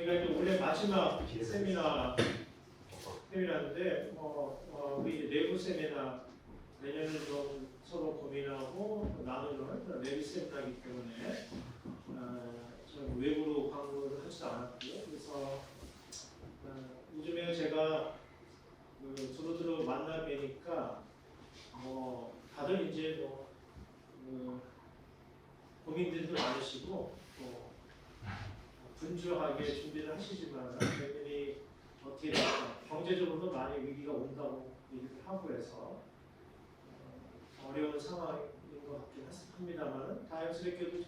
저희가 이제 올해 마지막 세미나인데 우리 내부 세미나 내년은 좀 서로 고민하고 나누는 내부 세미나이기 때문에 저는 외부로 광고를 하지도 않았고요. 그래서 요즘에 제가 두루두루 만나 뵈니까 다들 이제 고민들도 많으시고 또 분주하게 준비를 하시지만 당연히 어떻게 경제적으로도 많이 위기가 온다고 얘기를 하고 해서 어려운 상황인 것 같긴 합니다만 다행스럽게도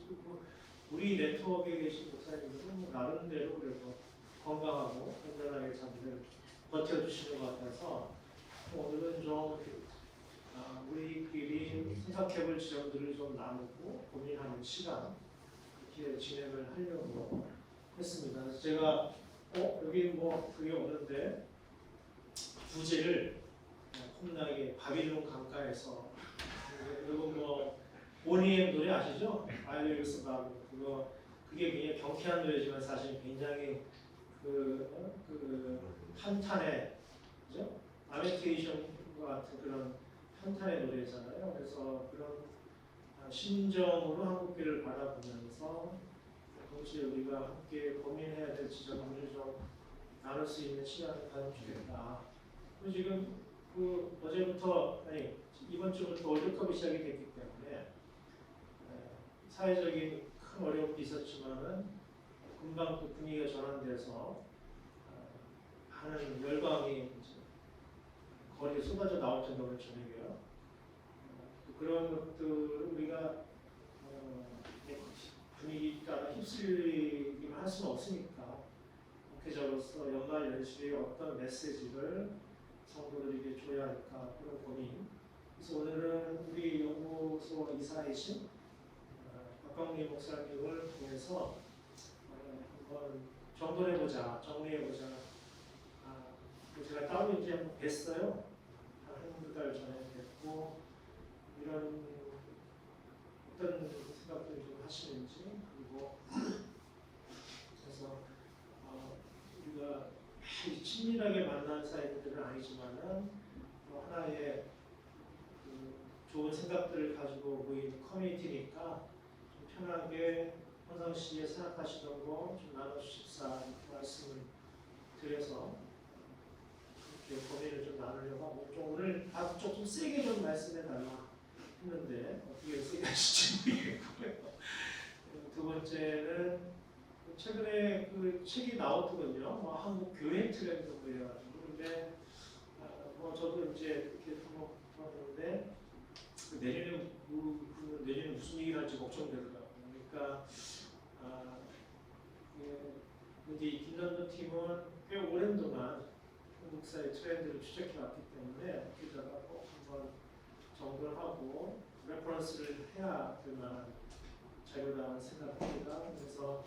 우리 네트워크에 계신 목사님들은 나름대로 그래도 건강하고 건전하게 자기를 버텨주시는 것 같아서 오늘은 좀 우리끼리 생각해볼 지점들을 좀 나누고 고민하는 시간 이렇게 진행을 하려고 했습니다. 그래서 제가 여기 그게 없는데 주제를 콤나게 바빌론 강가에서 여러분 보니엠 노래 아시죠? 아이리스 바빌 그게 굉장히 경쾌한 노래지만 사실 굉장히 한탄의 그죠? 라멘테이션과 같은 그런 한탄의 노래잖아요. 그래서 그런 심정으로 한국교를 바라보면서 동시에 우리가 함께 고민해야 될 지점들을 좀 나눌 수 있는 시간을 가지면 좋겠다. 그리고 지금 어제부터 이번 주부터 월드컵이 시작이 됐기 때문에 사회적인 큰 어려움이 있었지만은 금방 또 분위기가 전환돼서 하는 열광이 거리에 쏟아져 나올 정도로 저녁에요. 그런 것들을 우리가 분위기 따라 휩쓸리기만 할 수는 없으니까 목회자로서 연말 연시에 어떤 메시지를 성도들에게 줘야 할까 그런 고민. 그래서 오늘은 우리 연구소 이사이신 박광림 목사님을 통해서 한번 정돈해보자, 정리해보자. 제가 따로 이제 한번 뵀어요. 한두 달 전에 뵀고 이런 어떤 생각들 좀 하시는지 그리고 그래서 우리가 친밀하게 만난 사이들은 아니지만은 하나의 좋은 생각들을 가지고 모인 커뮤니티니까 좀 편하게 평상시에 생각하시던 거 좀 나눠주십사 말씀을 드려서 이렇게 고민을 좀 나누려고 하고 오늘 조금 세게 좀 말씀해달라 했는데 어떻게 세게 하실지 모르겠고요. 두 번째는 최근에 책이 나왔거든요. 한국 교회 트렌드 그래가지고 근데 저도 이제 이렇게 봤는데 내년에 무슨 얘기를 할지 걱정되더라고요. 그러니까 이제 김남도 팀은 꽤 오랜 동안 한국사의 트렌드를 추적해왔기 때문에 기자가 꼭 한번 정돈을 하고 레퍼런스를 해야 될 만한 자료라는 생각합니다. 그래서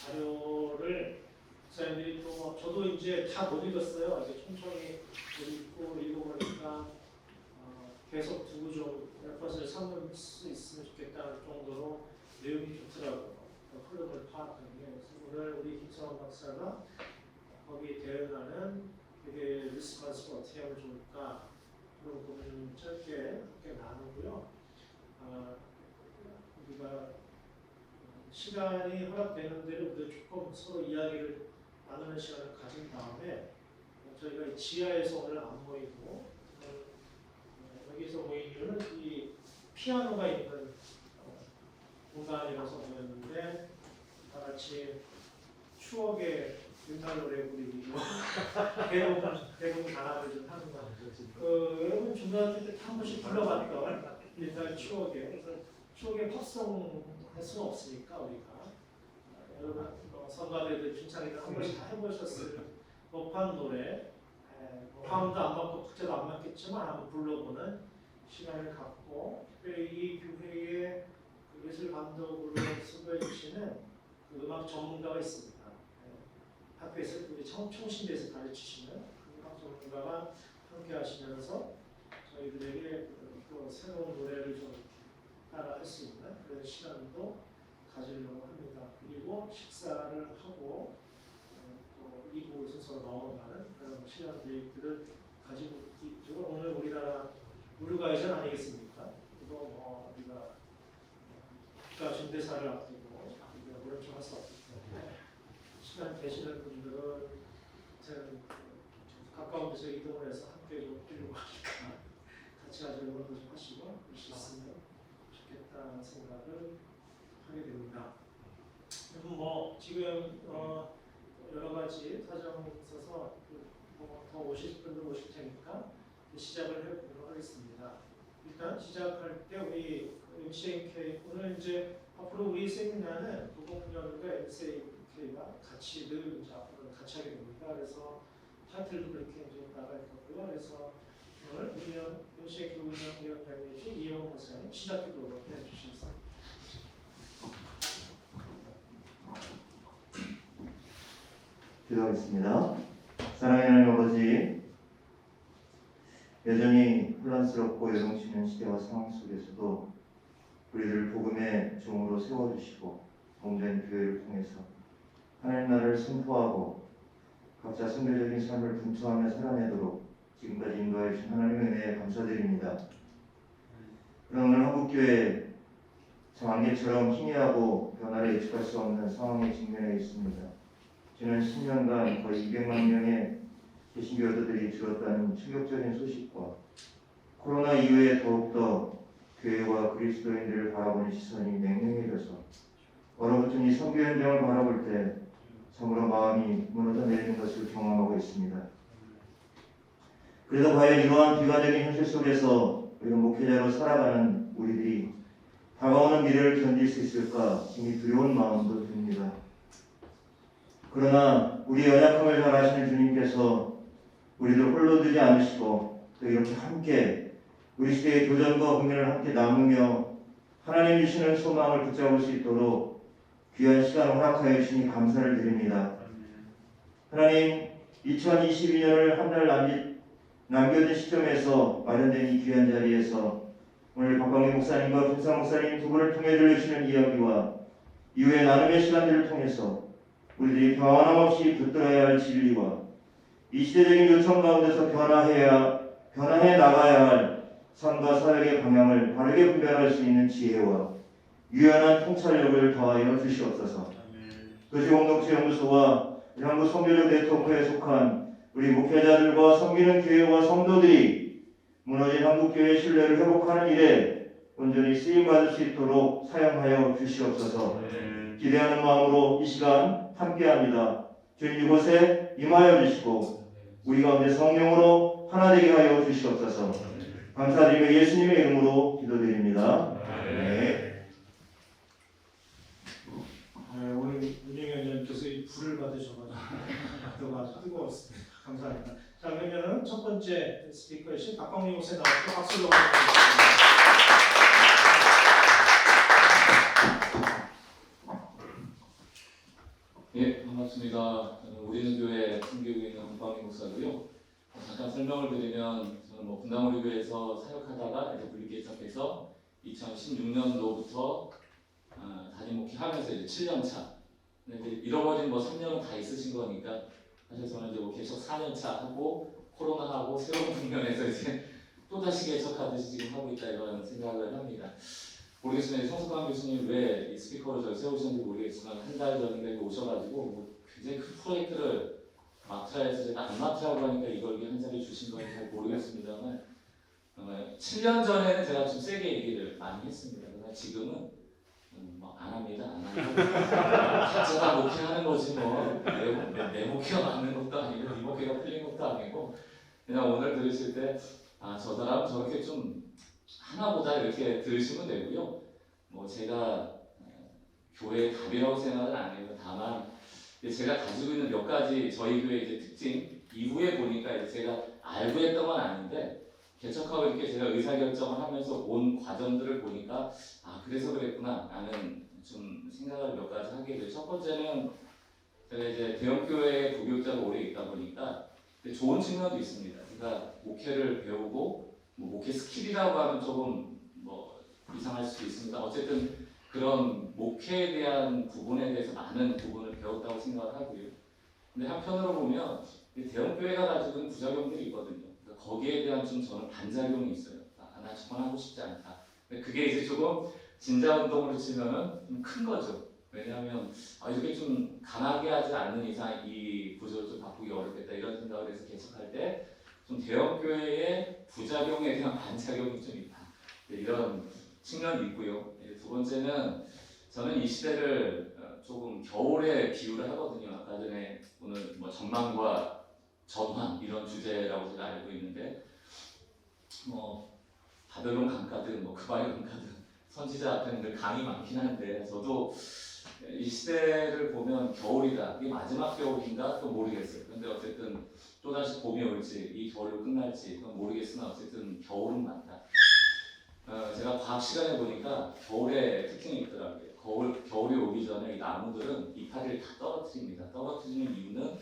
자료를 목사님들이 또 저도 이제 다 못 읽었어요. 이제 천천히 읽고 읽어보니까 계속 두고 좀 레퍼런스를 삼을 수 있으면 좋겠다는 정도로 내용이 좋더라고요. 흐름을 파악하는 게. 그래서 오늘 우리 김성환 박사가 거기에 대응하는 그게 리스폰스를 어떻게 하면 좋을까 그런 부분을 짧게 함께 나누고요. 우리가 시간이 허락되는 대로 조금 서로 이야기를 나누는 시간을 가진 다음에 저희가 지하에서 오늘 안 모이고 여기서 모인 이유는 이 피아노가 있는 공간이라서 모였는데 다 같이 추억의 옛날 노래 부르기로 대부분 단합을 좀 하는 것 같아요. 여러분 중학교 때 한 번씩 불러봤던 옛날 추억의 팝송 할 수는 없으니까 우리가 여러분 선가대들 중창이들 한 번씩 다 해보셨을 법한 노래 화음도 안 맞고 박자도 안 맞겠지만 한번 불러보는 시간을 갖고 특별히 이 교회의 예술 감독으로 수고해 주시는 음악 전문가가 있습니다. 학교에서 우리 청신대에서 가르치시는 음악 전문가가 함께 하시면서 저희들에게 또 새로운 노래를 좀 따라 할 수 있는 그런 시간도 가지려고 합니다. 그리고 식사를 하고 또 2부 순서로 넘어가는 그런 시간 계획들을 가지고 있죠. 오늘 우리나라 우루과이 전 아니겠습니까? 또 뭐 우리가 국가 중대사를 앞두고 우리가 모른 척할 수 없기 때문에 시간 되시는 분들은 가까운 데서 이동을 해서 함께 좀 뛰려고 하니까 같이 가서 응원도 좀 하시고 그럴 수 있으면 좋겠다는 생각을 하게 됩니다. 뭐 지금 여러 가지 사정이 있어서 더 오실 분들 오실 테니까 시작을 해보도록 하겠습니다. 일단 시작할 때 우리 MCNK 오늘 이제 앞으로 우리 세미나는 도공연과 MCNK가 같이 늘 이제 앞으로 같이 하게 됩니다. 그래서 타이틀도 그렇게 이제 나갈 거고요. 그래서 오늘 MCNK 운영위원장이신 이영호 목사님 시작기도록 해주시겠습니다. 기도하겠습니다. 사랑하는 아버지, 여전히 혼란스럽고 요동치는 시대와 상황 속에서도 우리를 복음의 종으로 세워주시고 몸된 교회를 통해서 하나님 나라를 선포하고 각자 선교적인 삶을 분투하며 살아내도록 지금까지 인도해 주신 하나님의 은혜에 감사드립니다. 그런 오늘 한국교회 참 안개처럼 희미하고 변화를 예측할 수 없는 상황에 직면해 있습니다. 지난 10년간 거의 200만 명의 개신교 여도들이 들었다는 충격적인 소식과 코로나 이후에 더욱더 교회와 그리스도인들을 바라보는 시선이 냉랭해져서 얼어붙은 이 선교 현장을 바라볼 때 참으로 마음이 무너져 내리는 것을 경험하고 있습니다. 그래도 과연 이러한 비관적인 현실 속에서 우리가 목회자로 살아가는 우리들이 다가오는 미래를 견딜 수 있을까 심히 두려운 마음도 듭니다. 그러나 우리 연약함을 잘 아시는 주님께서 우리를 홀로 두지 않으시고 또 이렇게 함께 우리 시대의 도전과 고민을 함께 나누며 하나님 주시는 소망을 붙잡을 수 있도록 귀한 시간을 허락하여 주시니 감사를 드립니다. 하나님, 2022년을 한 달 남겨둔 시점에서 마련된 이 귀한 자리에서 오늘 박광희 목사님과 김상 목사님 두 분을 통해 들려주시는 이야기와 이후의 나눔의 시간들을 통해서 우리들이 변함없이 붙들어야 할 진리와 이 시대적인 요청 가운데서 변화해 나가야 할 삶과 사역의 방향을 바르게 분별할 수 있는 지혜와 유연한 통찰력을 더하여 주시옵소서. 도시공동체연구소와 한국 선교적 네트워크에 속한 우리 목회자들과 섬기는 교회와 성도들이 무너진 한국교회의 신뢰를 회복하는 일에 온전히 쓰임받을 수 있도록 사용하여 주시옵소서. 기대하는 마음으로 이 시간 함께합니다. 주님 이곳에 임하여 주시고 우리 가운데 성령으로 하나 되게 하여 주시옵소서. 감사드리며 예수님의 이름으로 기도드립니다. 네. 오늘 운영위원장님께서 이 불을 받으셔가지고 아주 뜨거웠습니다. 감사합니다. 자, 그러면은 첫 번째 스피커이신 박광희 목사님 나와서 박수로 환영드리겠습니다. 예, 반갑습니다. 저는 우리는 교회 선교국에 있는 박광희 목사고요. 잠깐 설명을 드리면 저는 분당 우리교회에서 사역하다가 이제 불리기 시작해서 2016년도부터 담임 목회하면서 이제 7년 차. 근데 잃어버린 3년은 다 있으신 거니까 사실 저는 이제 계속 4년 차 하고 코로나하고 새로운 국면에서 이제 또 다시 개척하듯이 지금 하고 있다 이런 생각을 합니다. 모르겠습니다. 성숙한 교수님 왜 이 스피커를 저희 세우셨는지 모르겠지만 한 달 전인가 오셔가지고 굉장히 큰 프로젝트를 맡으라 해서 제가 안 맡으라고 하니까 이걸 한 자리 주신 건지 잘 모르겠습니다만 7년 전에는 제가 좀 세게 얘기를 많이 했습니다. 그러나 지금은 안 합니다. 안 하고 각자가 목회하는 거지 내 목회가 맞는 것도 아니고 네 목회가 틀린 것도 아니고 그냥 오늘 들으실 때 저 사람 저렇게 좀 하나보다 이렇게 들으시면 되고요. 제가 교회의 답이라고 생각은 안 해요. 다만 제가 가지고 있는 몇 가지 저희 교회 이제 특징 이후에 보니까 이제 제가 알고 했던 건 아닌데 개척하고 이렇게 제가 의사결정을 하면서 온 과정들을 보니까 그래서 그랬구나 라는 좀 생각을 몇 가지 하게 돼요. 첫 번째는 제가 이제 대형교회에 부교육자가 오래 있다 보니까 좋은 측면도 있습니다. 그러니까 목회를 배우고 목회 스킬이라고 하면 조금 이상할 수도 있습니다. 어쨌든 그런 목회에 대한 부분에 대해서 많은 부분을 배웠다고 생각을 하고요. 근데 한편으로 보면 이 대형교회가 가지고 있는 부작용들이 있거든요. 그러니까 거기에 대한 좀 저는 반작용이 있어요. 나 저건 하고 싶지 않다. 근데 그게 이제 조금 진자운동으로 치면은 좀 큰 거죠. 왜냐하면 이렇게 좀 강하게 하지 않는 이상 이 구조를 좀 바꾸기 어렵겠다 이런 생각을 해서 개척할 때 좀 대형교회의 부작용에 대한 반작용이 좀 있다. 이런 측면이 있고요. 두 번째는 저는 이 시대를 조금 겨울에 비유를 하거든요. 아까 전에 오늘 뭐 전망과 전환 이런 주제라고 제가 알고 있는데 뭐 바벨론 강가든 뭐 그바리 강가든 선지자 앞에는 늘 강이 많긴 한데 저도 이 시대를 보면 겨울이다. 이게 마지막 겨울인가 또 모르겠어요. 근데 어쨌든 또다시 봄이 올지 이 겨울로 끝날지 그건 모르겠으나 어쨌든 겨울은 맞다. 제가 과학 시간에 보니까 겨울에 특징이 있더라고요. 겨울이 오기 전에 이 나무들은 이파리를 다 떨어뜨립니다. 떨어뜨리는 이유는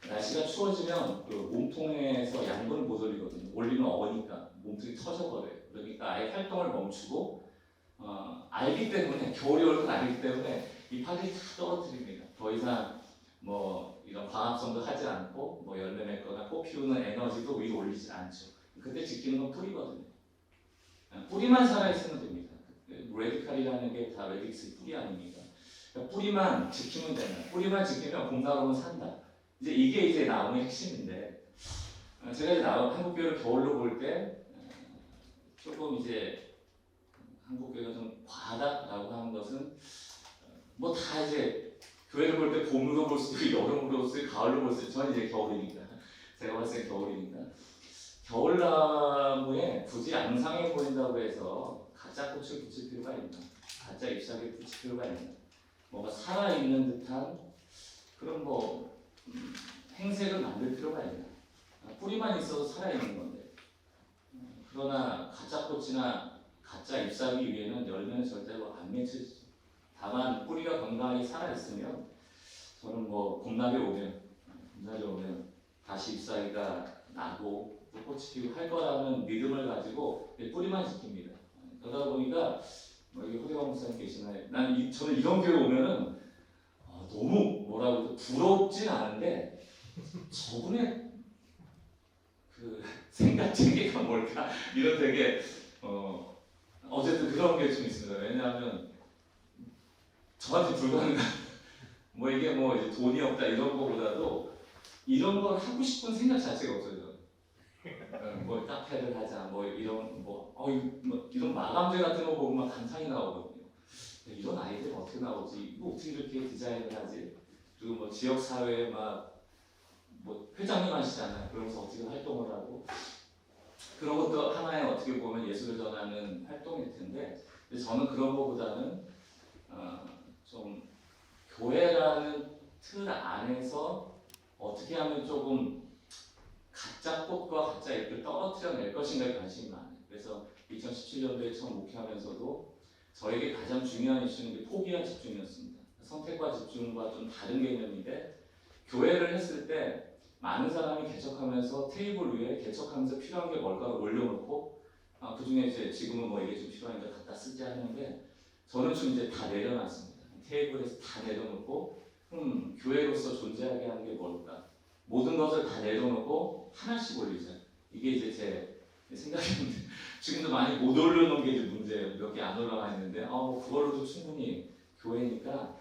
날씨가 추워지면 그 몸통에서 양분을 못 올리거든요. 올리면 어니까 몸통이 터져버려요. 그러니까 아예 활동을 멈추고 알기 때문에 겨울이 올 걸 알기 때문에 이파리를 다 떨어뜨립니다. 더 이상 뭐 이런 광합성도 하지 않고 뭐 열매 맺거나 꽃 피우는 에너지도 위로 올리지 않죠. 그때 지키는 건 뿌리거든요. 뿌리만 살아있으면 됩니다. 레디칼이라는 게 다 레딕스의 뿌리 아닙니까? 그러니까 뿌리만 지키면 된다. 뿌리만 지키면 봄나무는 산다. 이게 이제 나무의 핵심인데 제가 이제 한국교회를 겨울로 볼 때 조금 이제 한국교회가 좀 과하다라고 하는 것은 뭐 다 이제 교회를 볼 때 봄으로 볼 수도 있고 여름으로 볼 수도 있고 가을로 볼 수도 있고 저는 이제 겨울이니까 제가 봤을 때 겨울이니까 겨울나무에 굳이 앙상해 보인다고 해서 가짜 꽃을 붙일 필요가 있나? 가짜 잎사귀를 붙일 필요가 있나? 뭔가 살아있는 듯한 그런 뭐 행색을 만들 필요가 있나? 뿌리만 있어도 살아있는 건데 그러나 가짜 꽃이나 가짜 잎사귀 위에는 열매는 절대로 안 맺히죠. 다만 뿌리가 건강히 살아있으면 저는 뭐 봄날이 오면 다시 잎사귀가 나고 또 꽃이 피고 할 거라는 믿음을 가지고 뿌리만 지킵니다. 그러다 보니까 뭐 여기 허대광 목사님 계시나요? 저는 이런 교회 오면은 너무 뭐라고 부럽진 않은데 저분의 그 생각 체계가 뭘까 이런 되게 어쨌든 그런 게 좀 있습니다. 왜냐하면 저한테 불가능한 뭐 이게 뭐 이제 돈이 없다 이런 거보다도 이런 걸 하고 싶은 생각 자체가 없어요. 뭐 카페를 하자 뭐 이런 이런 마감재 같은 거 보면 감상이 나오거든요. 이런 아이디어 어떻게 나오지? 이거 어떻게 이렇게 디자인을 하지? 그리고 뭐 지역 사회에 뭐 회장님 하시잖아요. 그러면서 어떻게 활동을 하고 그런 것도 하나의 어떻게 보면 예술을 전하는 활동일 텐데 근데 저는 그런 거보다는 좀 교회라는 틀 안에서 어떻게 하면 조금 가짜 꽃과 가짜 잎을 떨어뜨려낼 것인가에 관심이 많아요. 그래서 2017년도에 처음 목회하면서도 저에게 가장 중요한 이슈는 포기와 집중이었습니다. 선택과 집중과 좀 다른 개념인데 교회를 했을 때 많은 사람이 개척하면서 테이블 위에 개척하면서 필요한 게 뭘까를 올려놓고 그 중에 이제 지금은 뭐 이게 좀 필요하니까 갖다 쓰자 하는데 저는 좀 이제 다 내려놨습니다. 테이블에서 다 내려놓고 교회로서 존재하게 하는 게 뭘까? 모든 것을 다 내려놓고 하나씩 올리자. 이게 이제 제 생각인데 지금도 많이 못 올려놓은 게 이제 문제예요. 몇 개 안 올라가 있는데 그걸로도 충분히 교회니까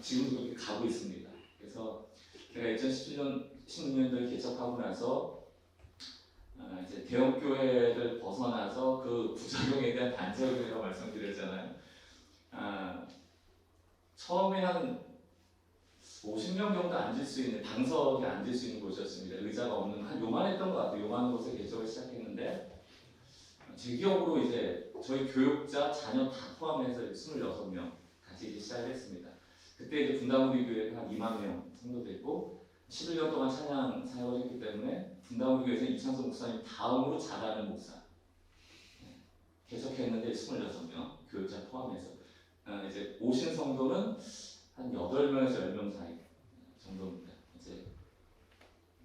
지금도 그렇게 가고 있습니다. 그래서 제가 2016년도에 개척하고 나서 이제 대형 교회를 벗어나서 그 부작용에 대한 반작용이라고 말씀드렸잖아요. 처음에 한 50명 정도 앉을 수 있는 방석에 앉을 수 있는 곳이었습니다. 의자가 없는 한 요만했던 것 같아요. 요만한 곳에 개척을 시작했는데 제 기억으로 이제 저희 교육자 자녀 다 포함해서 26명 같이 이제 시작을 했습니다. 그때 이제 분당우리 교회가 한 2만 명 성도됐고 11년 동안 찬양 사역을 했기 때문에 분당우리 교회에서 이창섭 목사님 다음으로 잘하는 목사 개척했는데 26명 교육자 포함해서 이제 오신 성도는 한 8명에서 10명 사이 정도입니다. 이제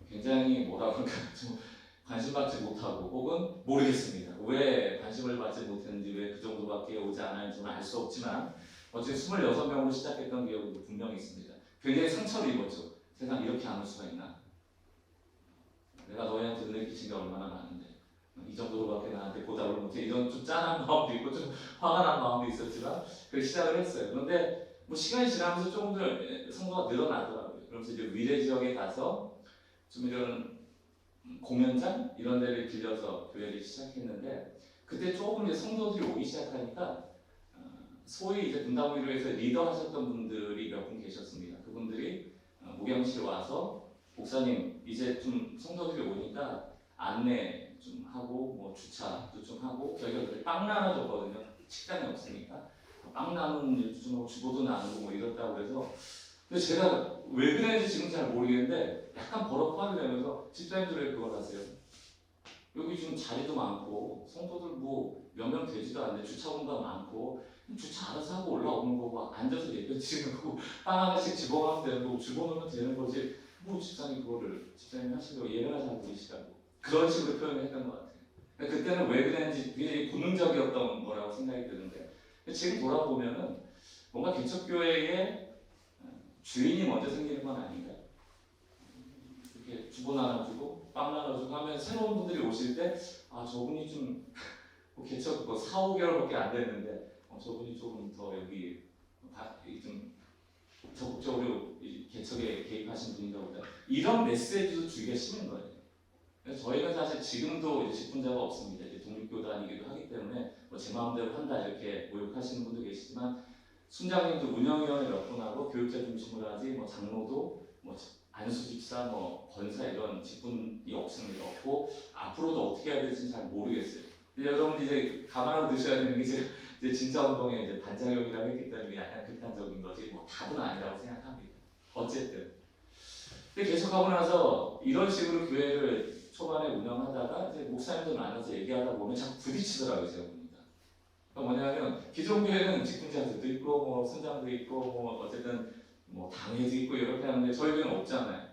굉장히 뭐라 그럴까 좀 관심받지 못하고 혹은 모르겠습니다. 왜 관심을 받지 못했는지, 왜 그 정도밖에 오지 않았는지 저는 알 수 없지만 어쨌든 26명으로 시작했던 기억이 분명히 있습니다. 굉장히 상처를 입었죠. 세상 이렇게 안 올 수가 있나? 내가 너희한테 은혜 끼친 게 얼마나 많은데 이 정도로밖에 나한테 보답을 못해. 이런 좀 짠한 마음도 있고 좀 화가 난 마음도 있었지만 그렇게 시작을 했어요. 그런데 뭐 시간이 지나면서 조금 더 성도가 늘어나더라고요. 그러면서 이제 위례 지역에 가서 좀 이런 공연장 이런 데를 빌려서 교회를 시작했는데 그때 조금 이제 성도들이 오기 시작하니까 소위 이제 분당위로에서 리더하셨던 분들이 몇 분 계셨습니다. 그분들이 목양실에 와서 목사님 이제 좀 성도들이 오니까 안내 좀 하고 뭐 주차도 좀 하고 저희가 그때 빵 나눠줬거든요. 식당이 없으니까 빵 나누는 일도 좀 하고 주보도 나누고 뭐 이렇다고 그래서 근데 제가 왜 그랬는지 지금 잘 모르겠는데 약간 버럭 화를 내면서 집사님들 왜 그걸 하세요? 여기 지금 자리도 많고 성도들 뭐 몇 명 되지도 않는데 주차 공간 많고 주차 알아서 하고 올라오는 거고 앉아서 예배 드리는 거고 빵 하나씩 집어가면 되는 거고 집어넣으면 되는 거지 뭐 집사님 그거를 집사님 하시려고 예배나 잘 부리시라고 그런 식으로 표현을 했던 것 같아요. 그때는 왜 그랬는지 굉장히 본능적이었던 거라고 생각이 드는데 지금 돌아보면은 뭔가 개척교회의 주인이 먼저 생기는 건 아닌가? 이렇게 주보 나눠주고 빵 나눠주고 하면 새로운 분들이 오실 때 아 저분이 좀 개척 뭐 4, 5개월밖에 안 됐는데 저분이 조금 더 여기 좀 적극적으로 이 개척에 개입하신 분인가 보다 이런 메시지도 주기가 싫은 거예요. 그래서 저희는 사실 지금도 이제 직분자가 없습니다. 이제 독립교단이기도 하기 때문에 뭐 제 마음대로 한다 이렇게 모욕하시는 분도 계시지만 순장님도 운영위원회 몇 분하고 교육자 중심으로 하지 뭐 장로도 뭐 안수집사 뭐 권사 이런 직분이 없습니다. 없고 앞으로도 어떻게 해야 될지 잘 모르겠어요. 근데 여러분 이제 감안하고 드셔야 되는 게 이제 진짜 운동에 이제 반작용이라고 했기 때문에 약간 극단적인 거지 뭐 답은 아니라고 생각합니다. 어쨌든 근데 계속 하고 나서 이런 식으로 교회를 초반에 운영하다가 이제 목사님들 만나서 얘기하다 보면 자꾸 부딪히더라고요. 제가 보니까 그러니까 뭐냐면 기존 교회는 직분자들도 있고 뭐 순장도 있고 뭐 어쨌든 뭐 당회도 있고 이렇게 하는데 저희 교회는 없잖아요.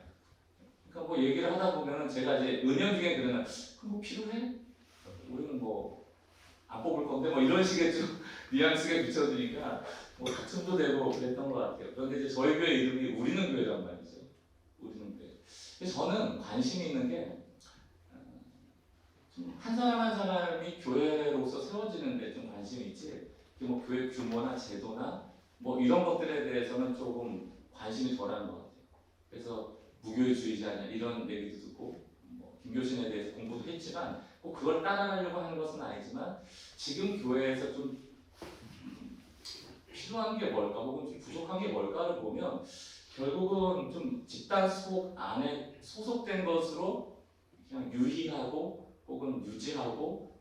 그러니까 뭐 얘기를 하다 보면은 제가 이제 은연중에 그러나 그럼 뭐 필요해? 우리는 뭐 안 뽑을 건데 뭐 이런 식의 좀 뉘앙스가 비춰지니까 뭐 다툼도 되고 그랬던 것 같아요. 그런데 이제 저희 교회 이름이 우리는 교회란 말이죠. 우리는 교회. 근데 저는 관심이 있는 게 한 사람 한 사람이 교회로서 세워지는데 좀 관심이 있지. 뭐 교회 규모나 제도나 뭐 이런 것들에 대해서는 조금 관심이 덜한 것 같아요. 그래서 무교회주의자냐 이런 얘기도 듣고 뭐 김교신에 대해서 공부도 했지만 꼭 그걸 따라가려고 하는 것은 아니지만 지금 교회에서 좀 필요한 게 뭘까 혹은 좀 부족한 게 뭘까를 보면 결국은 좀 집단 속 안에 소속된 것으로 그냥 유희하고 혹은 유지하고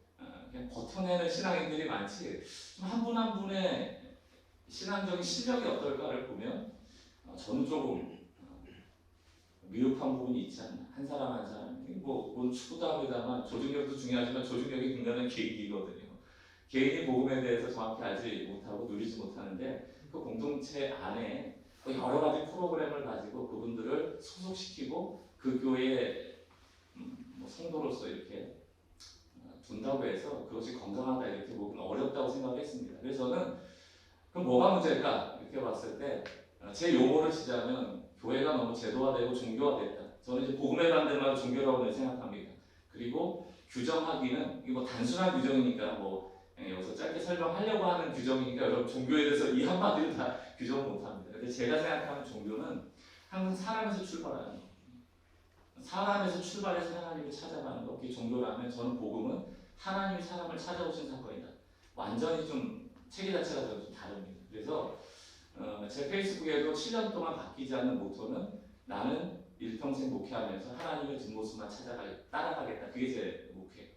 그냥 버텨내는 신앙인들이 많지 좀 한 분 한 분의 신앙적인 실력이 어떨까를 보면 저는 조금 미흡한 부분이 있지 않나. 한 사람 한 사람 뭐 축구도 합니다만 조직력도 중요하지만 조직력이 굉장한 계기거든요. 개인이 복음에 대해서 정확히 알지 못하고 누리지 못하는데 그 공동체 안에 여러 가지 프로그램을 가지고 그분들을 소속시키고 그 교회의 뭐 성도로서 이렇게 둔다고 해서 그것이 건강하다 이렇게 보기는 어렵다고 생각했습니다. 그래서 저는 그럼 뭐가 문제일까 이렇게 봤을 때 제 용어를 쓰자면 교회가 너무 제도화되고 종교화됐다. 저는 이제 복음에 반대만 종교라고 생각합니다. 그리고 규정하기는 이거 뭐 단순한 규정이니까 뭐 여기서 짧게 설명하려고 하는 규정이니까 여러분 종교에 대해서 이 한마디로 다 규정 못합니다. 근데 제가 생각하는 종교는 항상 사람에서 출발하는 거. 사람에서 출발해서 하나님을 찾아가는 거. 그게 종교라면 저는 복음은 하나님이 사람을 찾아오신 사건이다. 완전히 좀 체계 자체가 좀 다릅니다. 그래서 제 페이스북에도 7년 동안 바뀌지 않는 모토는 나는 일평생 목회하면서 하나님의 뒷모습만 따라가겠다. 그게 제 목회예요.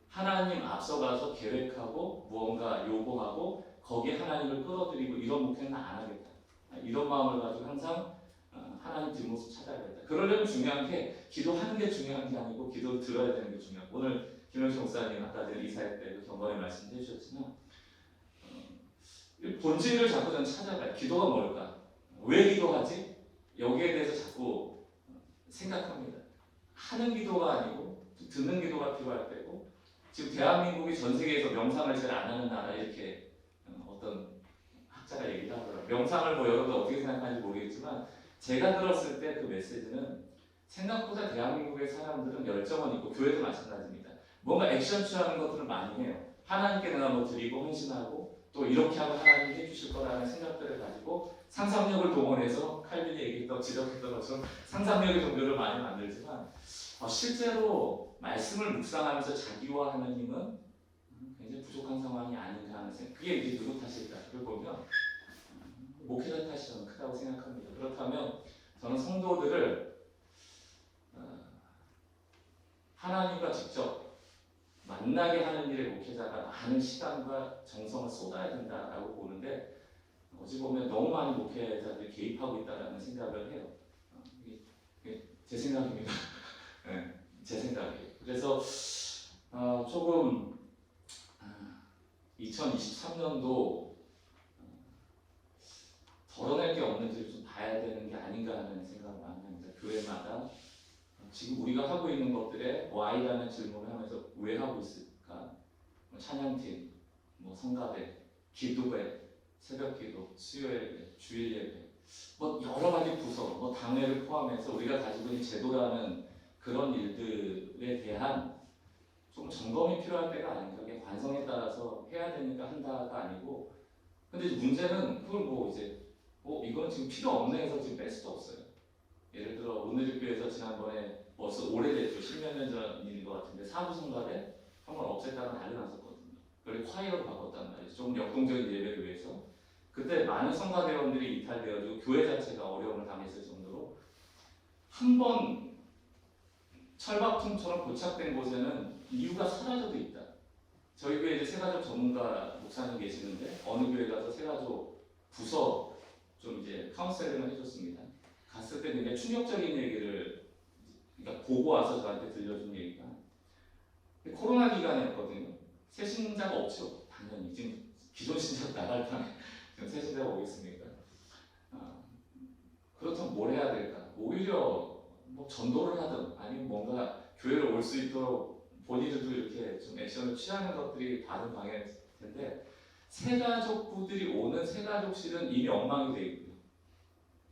하나님 앞서가서 계획하고 무언가 요구하고 거기에 하나님을 끌어들이고 이런 목회는 안 하겠다. 이런 마음을 가지고 항상 하나님 뒷모습 찾아야겠다. 그러려면 중요한 게 기도하는 게 중요한 게 아니고 기도를 들어야 되는 게 중요하고 오늘 김영식 목사님 아까 전에 이사회 때도 경건의 말씀 해주셨지만 본질을 자꾸 저는 찾아가요. 기도가 뭘까? 왜 기도하지? 여기에 대해서 자꾸 생각합니다. 하는 기도가 아니고 듣는 기도가 필요할 때고 지금 대한민국이 전 세계에서 명상을 제일 안 하는 나라 이렇게 어떤 학자가 얘기를 하더라고요. 명상을 뭐 여러분 어떻게 생각하는지 모르겠지만 제가 들었을 때 그 메시지는 생각보다 대한민국의 사람들은 열정은 있고 교회도 마찬가지입니다. 뭔가 액션 취하는 것들을 많이 해요. 하나님께 내가 뭐 드리고 헌신하고 또 이렇게 하면 하나님이 해주실 거라는 생각들을 가지고 상상력을 동원해서 칼빈이 얘기했던 지적했던 것처럼 상상력의 종교를 많이 만들지만 실제로 말씀을 묵상하면서 자기화하는 힘은 굉장히 부족한 상황이 아닌가 하는 생각. 그게 이제 누구 탓일까? 그걸 보면 목회자 탓이 저는 크다고 생각합니다. 그렇다면 저는 성도들을 하나님과 직접 만나게 하는 일에 목회자가 많은 시간과 정성을 쏟아야 된다라고 보는데 어찌 보면 너무 많은 목회자들이 개입하고 있다라는 생각을 해요. 이게 제 생각입니다. 네, 제 생각이에요. 그래서 조금 2023년도 덜어낼 게 없는지를 좀 봐야 되는 게 아닌가 하는 생각을 많이 합니다. 교회마다 지금 우리가 하고 있는 것들에 Why라는 질문을 하면서 왜 하고 있을까? 찬양팀, 성가대, 기도회, 새벽기도, 수요예배, 주일예배, 여러 가지 부서, 당회를 포함해서 우리가 가지고 있는 제도라는 그런 일들에 대한 좀 점검이 필요할 때가 아닌가. 그게 관성에 따라서 해야 되니까 한다가 아니고, 근데 이제 문제는 그걸 이거는 지금 필요 없네 해서 지금 뺄 수도 없어요. 예를 들어 오늘교회에서 지난번에 벌써 오래됐죠. 10몇 년 전인 것 같은데 사부성가대 한번 없앴다가 난리 났었거든요. 그걸 콰이어로 바꿨단 말이죠. 좀 역동적인 예배를 위해서. 그때 많은 성가대원들이 이탈되어지고 교회 자체가 어려움을 당했을 정도로 한 번 철밥통처럼 고착된 곳에는 이유가 사라져도 있다. 저희 교회 이제 세가족 전문가 목사님 계시는데 어느 교회 가서 세가족 부서 좀 이제 카운셀링을 해줬습니다. 갔을 때 굉장히 충격적인 얘기를 보고 와서 저한테 들려준 얘기가 코로나 기간이었거든요. 새 신자가 없죠. 당연히 지금 기존 신자 나갈 판에 지금 새 신자가 오겠습니까? 그렇다면 뭘 해야 될까? 오히려 전도를 하든 아니면 뭔가 교회를 올 수 있도록 본인들도 이렇게 좀 액션을 취하는 것들이 다른 방향일 텐데 새가족부들이 오는 새가족실은 이미 엉망이 되어 있고요.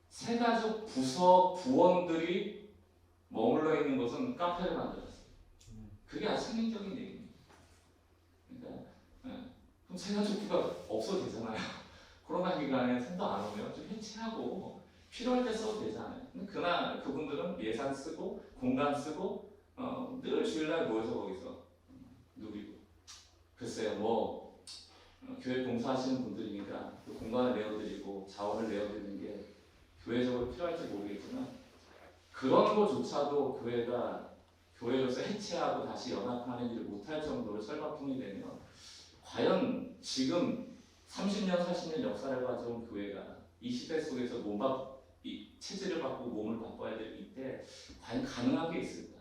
새가족 부서 부원들이 머물러 있는 곳은 카페를 만들었어요. 그게 아주 상징적인 얘기입니다. 그러니까 그럼 새가족부가 없어도 되잖아요. 코로나 기간에 선도 안 오면 좀 해체하고 필요할 때 써도 되잖아요. 근데 그날 그분들은 예산 쓰고 공간 쓰고 늘 주일날 모여서 거기서 누리고 글쎄요 교회 봉사하시는 분들이니까 그 공간을 내어드리고 자원을 내어드리는 게 교회적으로 필요할지 모르겠지만 그런 것조차도 교회가 교회로서 해체하고 다시 연합하는 일을 못할 정도로 철밥통이 되면 과연 지금 30년, 40년 역사를 가져온 교회가 이 시대 속에서 이 체질을 바꾸고 몸을 바꿔야 될 이때 과연 가능한 게 있을까?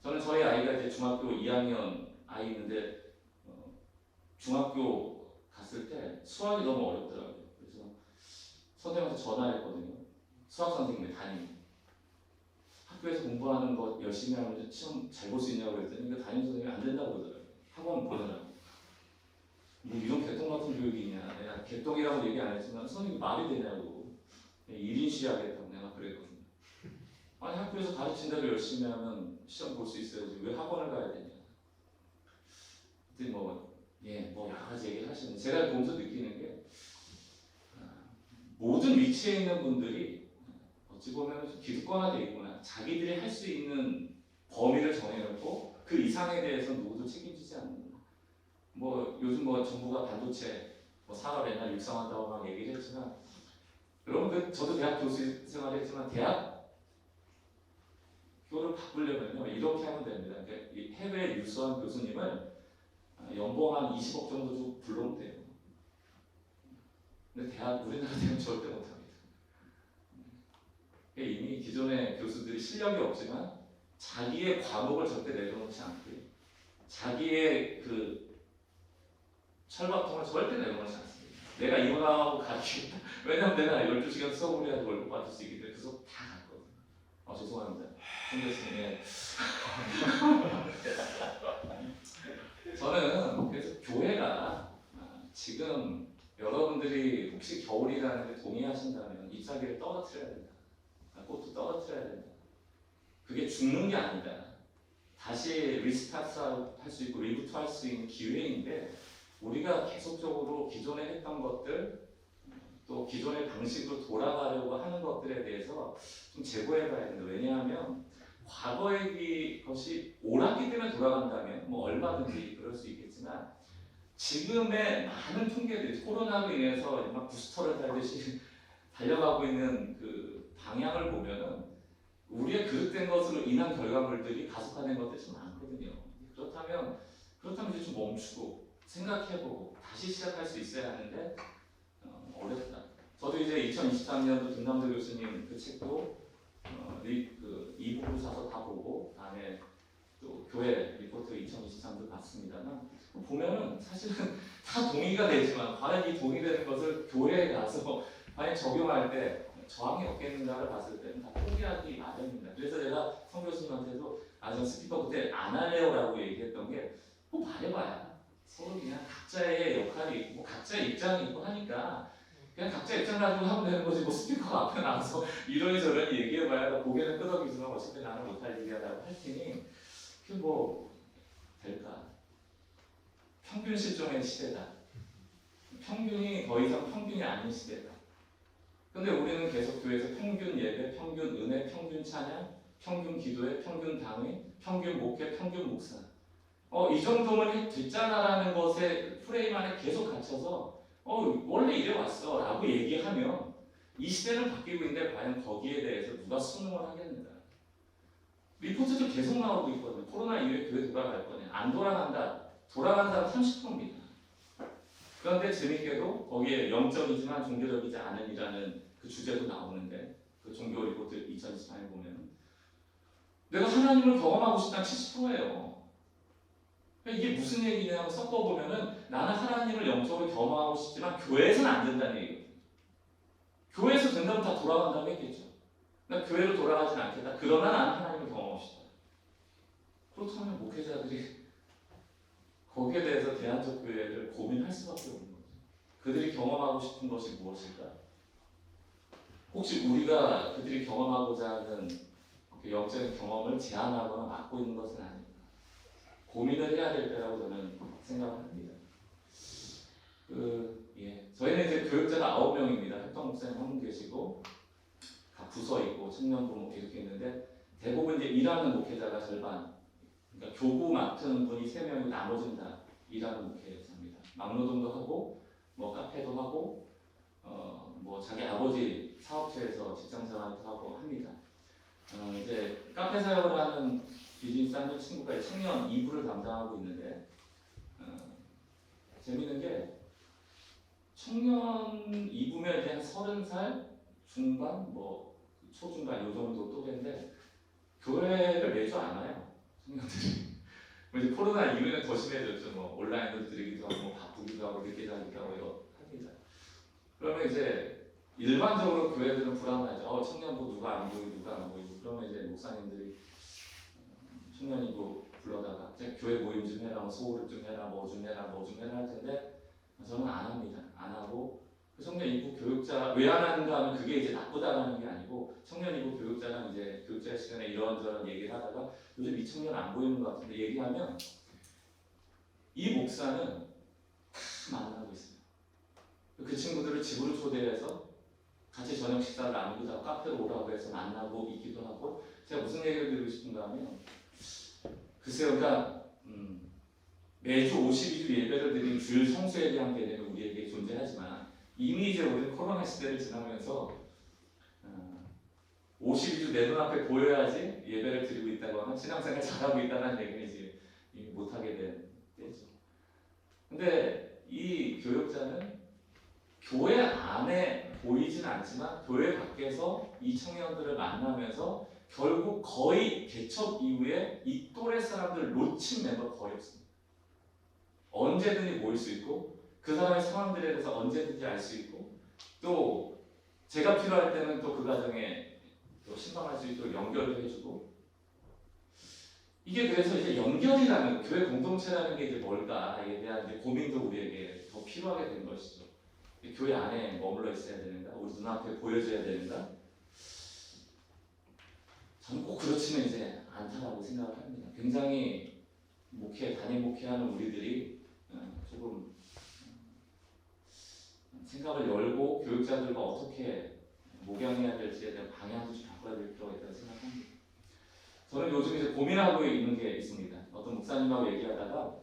저는 저희 아이가 이제 중학교 2학년 아이 있는데 중학교 갔을 때 수학이 너무 어렵더라고요. 그래서 선생님한테 전화했거든요. 수학 선생님이 담임. 학교에서 공부하는 거 열심히 하면 시험 잘 볼 수 있냐고 그랬더니 그 담임 선생님이 안 된다고 그러더라고요. 학원 보내라고. 이런 개똥 같은 교육이 있냐. 내가 개똥이라고 얘기 안 했지만 선생님이 말이 되냐고. 1인 시하겠다고 내가 그랬거든요. 아니 학교에서 가르친대로 열심히 하면 시험 볼 수 있어야지 왜 학원을 가야 되냐. 그때 여러 가지 얘기를 하시는데 제가 보면서 느끼는 게 모든 위치에 있는 분들이 어찌 보면 기득권화되어 있구나. 자기들이 할 수 있는 범위를 정해놓고 그 이상에 대해서 누구도 책임지지 않는다. 요즘 정부가 반도체 산업 옛날 육성한다고 막 얘기를 했지만 여러분 저도 대학 교수 생활을 했지만 대학교를 바꾸려면요 이렇게 하면 됩니다. 그러니까 이 해외에 유수한 교수님을 연봉 한 20억 정도 주고 불러오면 돼요. 근데 우리나라 대학은 절대 못합니다. 이미 기존의 교수들이 실력이 없지만 자기의 과목을 절대 내려놓지 않고요. 자기의 그 철밥통을 절대 내려놓지 않습니다. 내가 이거하고 같이 왜냐면 내가 12시간 수업을 해야 월급 받을 수 있기 때문에 그 수업 다 갔거든요. 죄송합니다. 선생님. 저는 그래서 교회가 지금 여러분들이 혹시 겨울이라는 데 동의하신다면 잎사귀를 떨어뜨려야 된다. 꽃도 떨어뜨려야 된다. 그게 죽는 게 아니다. 다시 리스타트 할 수 있고 리부트 할 수 있는 기회인데 우리가 계속적으로 기존에 했던 것들 또 기존의 방식으로 돌아가려고 하는 것들에 대해서 좀 재고해봐야 된다. 왜냐하면 과거의 것이 옳았기 때문에 돌아간다면 뭐 얼마든지 그럴 수 있겠지만 지금의 많은 통계들이 코로나로 인해서 막 부스터를 달듯이 달려가고 있는 그 방향을 보면은 우리의 그릇된 것으로 인한 결과물들이 가속화된 것들이 좀 많거든요. 그렇다면 이제 좀 멈추고 생각해보고 다시 시작할 수 있어야 하는데 어렵다. 저도 이제 2023년도 김남도 교수님 그 책도 그 2부를 사서 다 보고 다음에 또 교회 리포트 2023도 봤습니다만 보면은 사실은 다 동의가 되지만 과연 이 동의되는 것을 교회에 가서 과연 적용할 때 저항이 없겠는가를 봤을 때는 다 포기하기 마련입니다. 그래서 제가 성 교수님한테도 전 스피커 그때 안 할래요라고 얘기했던 게 뭐 말해봐야 서로 그냥 각자의 역할이 있고 각자의 입장이 있고 하니까 그냥 각자 입장 가지고 하면 되는 거지 뭐 스피커가 앞에 나와서 이러저러니 얘기해봐야 고개는 끄덕이지만 어차피 나는 못할 얘기하다고 할 테니 그게 뭐 될까? 평균 실종의 시대다. 평균이 더 이상 평균이 아닌 시대다. 근데 우리는 계속 교회에서 평균 예배, 평균 은혜, 평균 찬양, 평균 기도회, 평균 당회, 평균 목회, 평균 목사. 이 정도면 됐잖아라는 것에 프레임 안에 계속 갇혀서 원래 이래 왔어 라고 얘기하면 이 시대는 바뀌고 있는데 과연 거기에 대해서 누가 순응을 하겠는가. 리포트도 계속 나오고 있거든요. 코로나 이후에 교회 돌아갈 거냐. 안 돌아간다. 돌아간 사람 30%입니다. 그런데 재밌게도 거기에 영적이지만 종교적이지 않은이라는 그 주제도 나오는데 그 종교 리포트 2024에 보면 내가 하나님을 경험하고 싶다는 70%예요. 이게 무슨 얘기냐고 섞어보면은 나는 하나님을 영적으로 경험하고 싶지만 교회에서는 안 된다는 얘기거든요. 교회에서 된다면 다 돌아간다고 했겠죠. 나 교회로 돌아가진 않겠다. 그러나 나는 하나님을 경험하고 싶다. 그렇다면 목회자들이 거기에 대해서 대안적 교회를 고민할 수밖에 없는 거죠. 그들이 경험하고 싶은 것이 무엇일까? 혹시 우리가 그들이 경험하고자 하는 그 영적인 경험을 제한하거나 막고 있는 것은 아닐까? 고민을 해야 될 때라고 저는 생각을 합니다. 저희는 이제 교육자가 9명입니다. 활동 목사님 한 분 계시고 각 부서 있고 청년부 뭐 이렇게 있는데 대부분 이제 일하는 목회자가 절반. 그러니까 교구 맡은 분이 3명이고 나머지는 다 일하는 목회자입니다. 막노동도 하고 뭐 카페도 하고 뭐 자기 아버지 사업체에서 직장생활도 하고 합니다. 이제 카페 사역을 하는 비즈니스 하는 친구가 청년 2부를 담당하고 있는데 재밌는 게 청년 2부면 이제 한 30살 중반 뭐 초중반 요 정도 또래인데 교회를 매주 안 와요. 청년들이. 이제 코로나 이후에는 더 심해졌죠. 뭐 온라인으로 드리기도 하고 뭐 바쁘기도 하고 늦게 자니까 뭐 이거 합니다. 그러면 이제 일반적으로 교회들은 불안하죠. 청년부 누가 안 보이고 누가 안 보이고 그러면 이제 목사님들이 청년이고 불러다가 교회 모임 좀 해라, 뭐 소홀 좀 해라, 뭐 좀 해라, 뭐 좀 해라 할 텐데 저는 안 합니다. 안 하고 그 청년 이부 교육자 왜 안 하는가 하면 그게 이제 나쁘다라는 게 아니고 청년 이부 교육자랑 이제 교육자 시간에 이런저런 얘기를 하다가 요즘 이 청년 안 보이는 것 같은데 얘기하면 이 목사는 다 만나고 있어요. 그 친구들을 집으로 초대해서 같이 저녁 식사를 나누기도 하고 카페로 오라고 해서 만나고 있기도 하고 제가 무슨 얘기를 드리고 싶은가 하면 글쎄요, 그러니까 매주 52주 예배를 드린 주일 성수에 대한 개념이 우리에게 존재하지만 이미 이제 우리 코로나 시대를 지나면서 52주 내 눈앞에 보여야지 예배를 드리고 있다거나 신앙생활 잘하고 있다는 얘기는 이제 이미 못하게 된 때죠. 근데 이 교육자는 교회 안에 보이진 않지만 교회 밖에서 이 청년들을 만나면서 결국 거의 개척 이후에 이 또래 사람들을 놓친 멤버가 거의 없습니다. 언제든지 모일 수 있고 그 사람의 상황들에 대해서 언제든지 알 수 있고 또 제가 필요할 때는 또 그 가정에 또 신방할 수 있도록 연결도 해주고 이게 그래서 이제 연결이라는 교회 공동체라는 게 이제 뭘까에 대한 이제 고민도 우리에게 더 필요하게 된 것이죠. 교회 안에 머물러 있어야 되는가? 우리 눈앞에 보여줘야 되는가? 저는 꼭 그렇지는 이제 않다라고 생각을 합니다. 굉장히 단임 목회하는 우리들이 조금 생각을 열고 교육자들과 어떻게 목양해야 될지에 대한 방향도 좀 바꿔야 될 필요가 있다고 생각합니다. 저는 요즘 이제 고민하고 있는 게 있습니다. 어떤 목사님하고 얘기하다가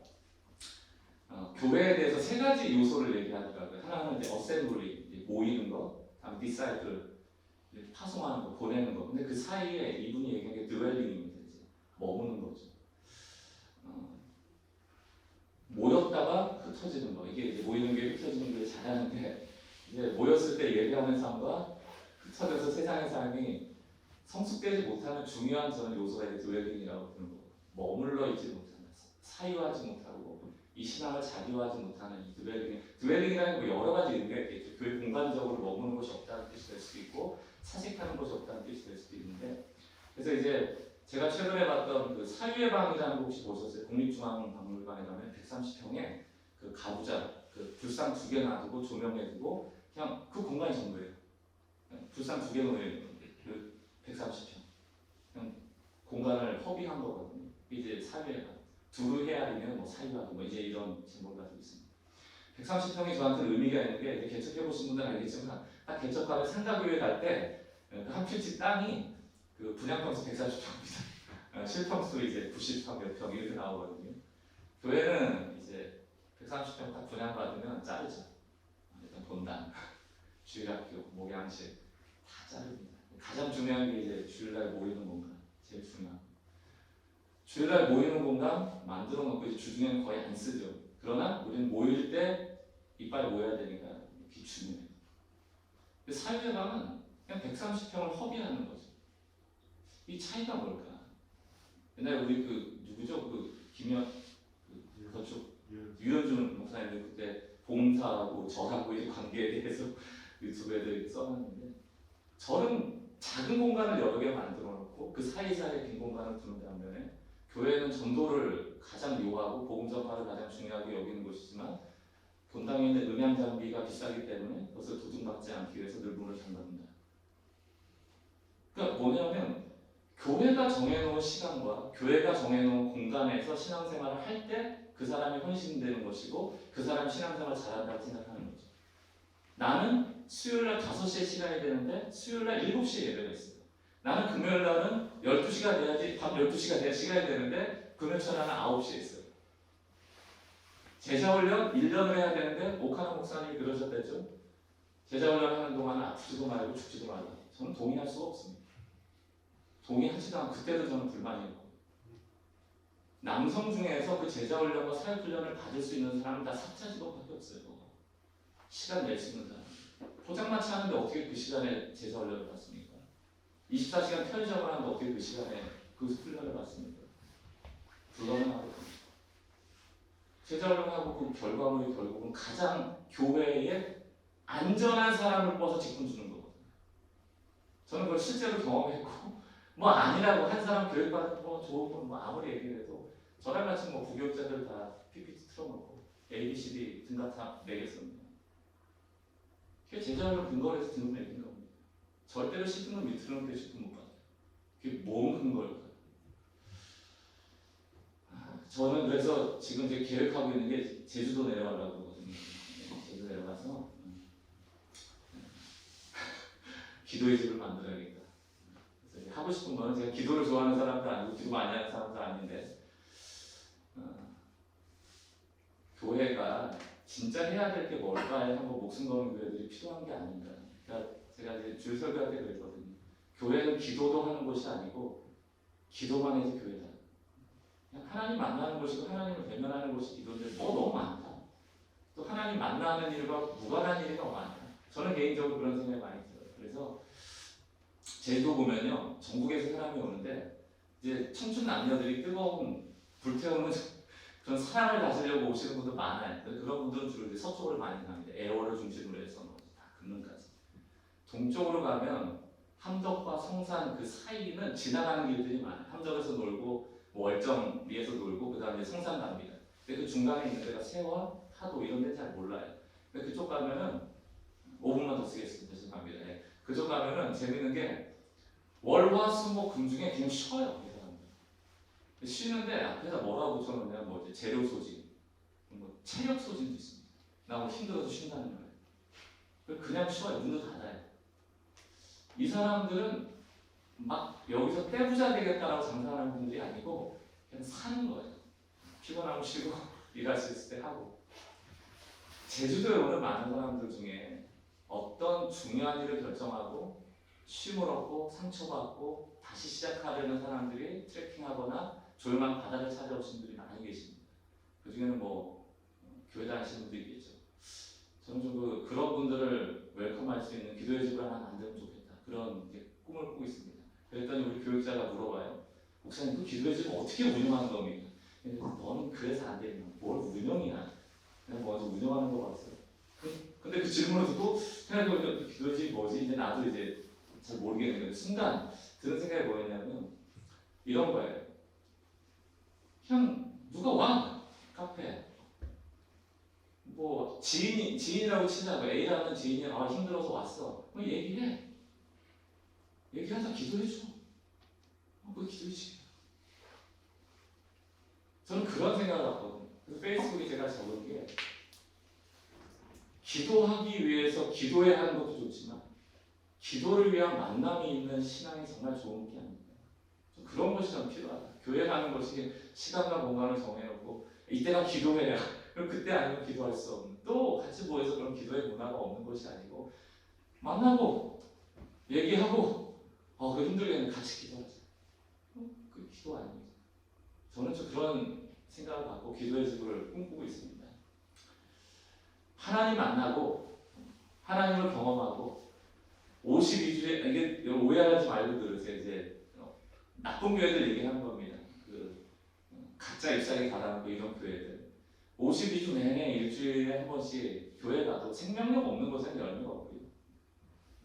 교회에 대해서 세 가지 요소를 얘기하더라고요. 하나는 이제 어셈블리, 모이는 거, 다음 디사이플, 파송하는 거, 보내는 거. 근데 그 사이에 이분이 얘기한 게 드웰링입니다. 이제 머무는 거죠. 모였다가 흩어지는 거. 이게 이제 모이는 게 흩어지는 게 잘하는데 이제 모였을 때 예배하는 삶과 흩어져서 세상의 삶이 성숙되지 못하는 중요한 저는 요소가 이제 드웰링이라고 부르는 거. 머물러 있지 못하는, 사유하지 못하고 이 신앙을 자기화하지 못하는 이 드웰링이라는 거 여러 가지 의미가 있겠죠. 교회 공간적으로 머무는 것이 없다는 뜻이 될 수도 있고 사색하는 것이 없다는 뜻이 될 수도 있는데, 그래서 이제 제가 최근에 봤던 그 사유의 방이라는 거 혹시 보셨어요? 국립중앙박물관에 가면 130평에 그 가부장, 그 불상 2개 놔두고 조명해두고 그냥 그 공간이 전부예요. 불상 2개 놓여있는 그 130평 그냥 공간을 허비한 거거든요. 이제 사유의 방, 두루 헤아리면 뭐 사유하고 뭐 이제 이런 제목을 가지고 있습니다. 130평이 저한테 의미가 있는 게 이제 개척해 보신 분들은 알겠지만 딱 개척하면 상가교회 갈 때 한 필지 땅이 그 분양평수 140평입니다. 실평수 이제 90평 평 이렇게 나오거든요. 교회는 이제 130평 딱 분양받으면 자르죠. 일단 본당, 주일학교, 목양실 다 자릅니다. 가장 중요한 게 이제 주일날 모이는 공간, 제일 중요한 거. 주일날 모이는 공간 만들어 놓고 이제 주중에는 거의 안 쓰죠. 그러나 우리는 모일 때 이빨 모여야 되니까 비추는. 사유회방은 그냥 130평을 허비하는 거죠. 이 차이가 뭘까? 옛날에 우리 그 누구죠? 그 김현 그쪽 유현준 목사님들 그때 봉사하고 절하고 이 관계에 대해서 유튜브에 써놨는데, 절은 작은 공간을 여러 개 만들어 놓고 그 사이사이에 빈 공간을 두는 반면에 교회는 전도를 가장 요하고 복음 전파를 가장 중요하게 여기는 곳이지만 본당에 있는 음향 장비가 비싸기 때문에 그것을 도둑맞지 않기 위해서 늘 문을 잠갑니다. 그러니까 뭐냐면 교회가 정해놓은 시간과 교회가 정해놓은 공간에서 신앙생활을 할 때 그 사람이 헌신되는 것이고 그 사람이 신앙생활을 잘한다고 생각하는 거죠. 나는 수요일날 5시에 시간이 되는데 수요일날 7시에 예배가 있어요. 나는 금요일날은 12시가 돼야지, 밤 12시가 돼야 시간이 되는데 금요일날은 9시에 있어요. 제자훈련 1년을 해야 되는데 오카노 목사님이 그러셨댔죠. 제자훈련 하는 동안은 아프지도 말고 죽지도 말라. 저는 동의할 수가 없습니다. 동의하지도 않고 그때도 저는 불만이었고, 남성 중에서 그 제자훈련과 사역훈련을 받을 수 있는 사람은 다 사차 직업밖에 없어요. 시간 낼 수 있는 사람. 포장마차 하는데 어떻게 그 시간에 제자훈련을 받습니까? 24시간 편의점을 하는데 어떻게 그 시간에 그 훈련을 받습니까? 불가능하거든요. 제자훈련하고 그 결과물이 결국은 가장 교회에 안전한 사람을 뽑아서 직분 주는 거거든요. 저는 그걸 실제로 경험했고, 뭐 아니라고 한 사람 교육받은 거 좋은 건 뭐 아무리 얘기해도 저랑 같이 뭐 부교육자들 다 PPT 틀어놓고 ABCD 등급 다 매겼습니다. 그게 제자훈련 근거로 해서 등급 매긴 겁니다. 절대로 10등급 밑으로는 그 10등 못 받아요. 그게 뭔 근거일까요? 저는 그래서 지금 이제 계획하고 있는 게 제주도 내려가려고 하거든요. 제주도 내려가서 기도의 집을 만들어야겠다. 그래서 하고 싶은 거는 제가 기도를 좋아하는 사람도 아니고 기도 많이 하는 사람도 아닌데 교회가 진짜 해야 될 게 뭘까에 한번 목숨 거는 교회들이 필요한 게 아닌가. 그러니까 제가 이제 줄 설교할 때 그랬거든요. 교회는 기도도 하는 곳이 아니고 기도만 해서 교회다. 그냥 하나님 만나는 곳이고 하나님을 대면하는 곳이 기도인데 너무 많다. 또 하나님 만나는 일과 무관한 일이 너무 많다. 저는 개인적으로 그런 생각이 많이 들어요. 그래서 제주도 보면요, 전국에서 사람이 오는데 이제 청춘 남녀들이 뜨거운 불태우는 그런 사랑을 가지려고 오시는 분들 많아요. 그런 분들은 주로 이제 서쪽을 많이 갑니다. 애월을 중심으로 해서 다 금능까지. 동쪽으로 가면 함덕과 성산 그 사이는 지나가는 길들이 많아요. 함덕에서 놀고 뭐 월정리에서 놀고 그다음에 성산 갑니다. 근데 그 중간에 있는 데가 세화, 파도 이런 데는 잘 몰라요. 근데 그쪽 가면은 5분만 더 쓰겠습니다. 죄송합니다. 예. 그쪽 가면은 재밌는 게 월화수목 중에 그냥 쉬어요. 이 사람들. 쉬는데 앞에다 뭐라고 붙여놓냐면 뭐 이제 재료 소진, 뭐 체력 소진도 있습니다. 나 오늘 힘들어서 쉰다는 거예요. 그냥 쉬어요. 문도 닫아요. 이 사람들은 막 여기서 떼부자 되겠다라고 장사하는 분들이 아니고 그냥 사는 거예요. 피곤하면 쉬고 일할 수 있을 때 하고. 제주도에 오는 많은 사람들 중에 어떤 중요한 일을 결정하고 쉼을 얻고 상처받고 다시 시작하려는 사람들이 트레킹하거나 조용한 바다를 찾아오신 분들이 많이 계십니다. 그 중에는 뭐 교회 다니시는 분도 있겠죠. 저는 좀 그런 분들을 웰컴할 수 있는 기도의 집을 하나 만들면 좋겠다. 그런 꿈을 꾸고 있습니다. 그랬더니 우리 교육자가 물어봐요. 목사님 그 기도의 집을 어떻게 운영하는 겁니까? 너는 그래서 안 되는 거야. 뭘 운영이야? 그냥 먼저 운영하는 거 봤어요. 근데 그 질문을 듣고 생각해보니까 기도의 집이 뭐지? 이제 나도 이제 잘 모르겠는데 순간 드는 생각이 뭐였냐면 이런 거예요. 그냥 누가 와 카페 뭐 지인이라고 치자고 A라는 지인이 힘들어서 왔어. 그럼 얘기해. 얘기하다 기도해줘. 그 기도해지. 저는 그런 생각을 했거든요. 그래서 페이스북에 제가 적은 게 기도하기 위해서 기도해야 하는 것도 좋지만 기도를 위한 만남이 있는 신앙이 정말 좋은 게 아닙니다. 좀 그런 것이 좀 필요하다. 교회라는 것이 시간과 공간을 정해놓고 이때가 기도해야 그럼 그때 아니면 기도할 수 없는 또 같이 모여서 그런 기도의 문화가 없는 것이 아니고 만나고 얘기하고 그 힘들겠는데 같이 기도하자. 그 기도 아닙니다. 저는 좀 그런 생각을 갖고 기도의 집을 꿈꾸고 있습니다. 하나님 만나고 하나님을 경험하고 52주에 이게 오해하지 말고 들으세요. 이제 나쁜 교회들 얘기하는 겁니다. 그 각자 잎사귀 갈아놓고 이런 교회들 52주 내내 일주일에 한 번씩 교회 가도 생명력 없는 곳에는 열매가 없고요.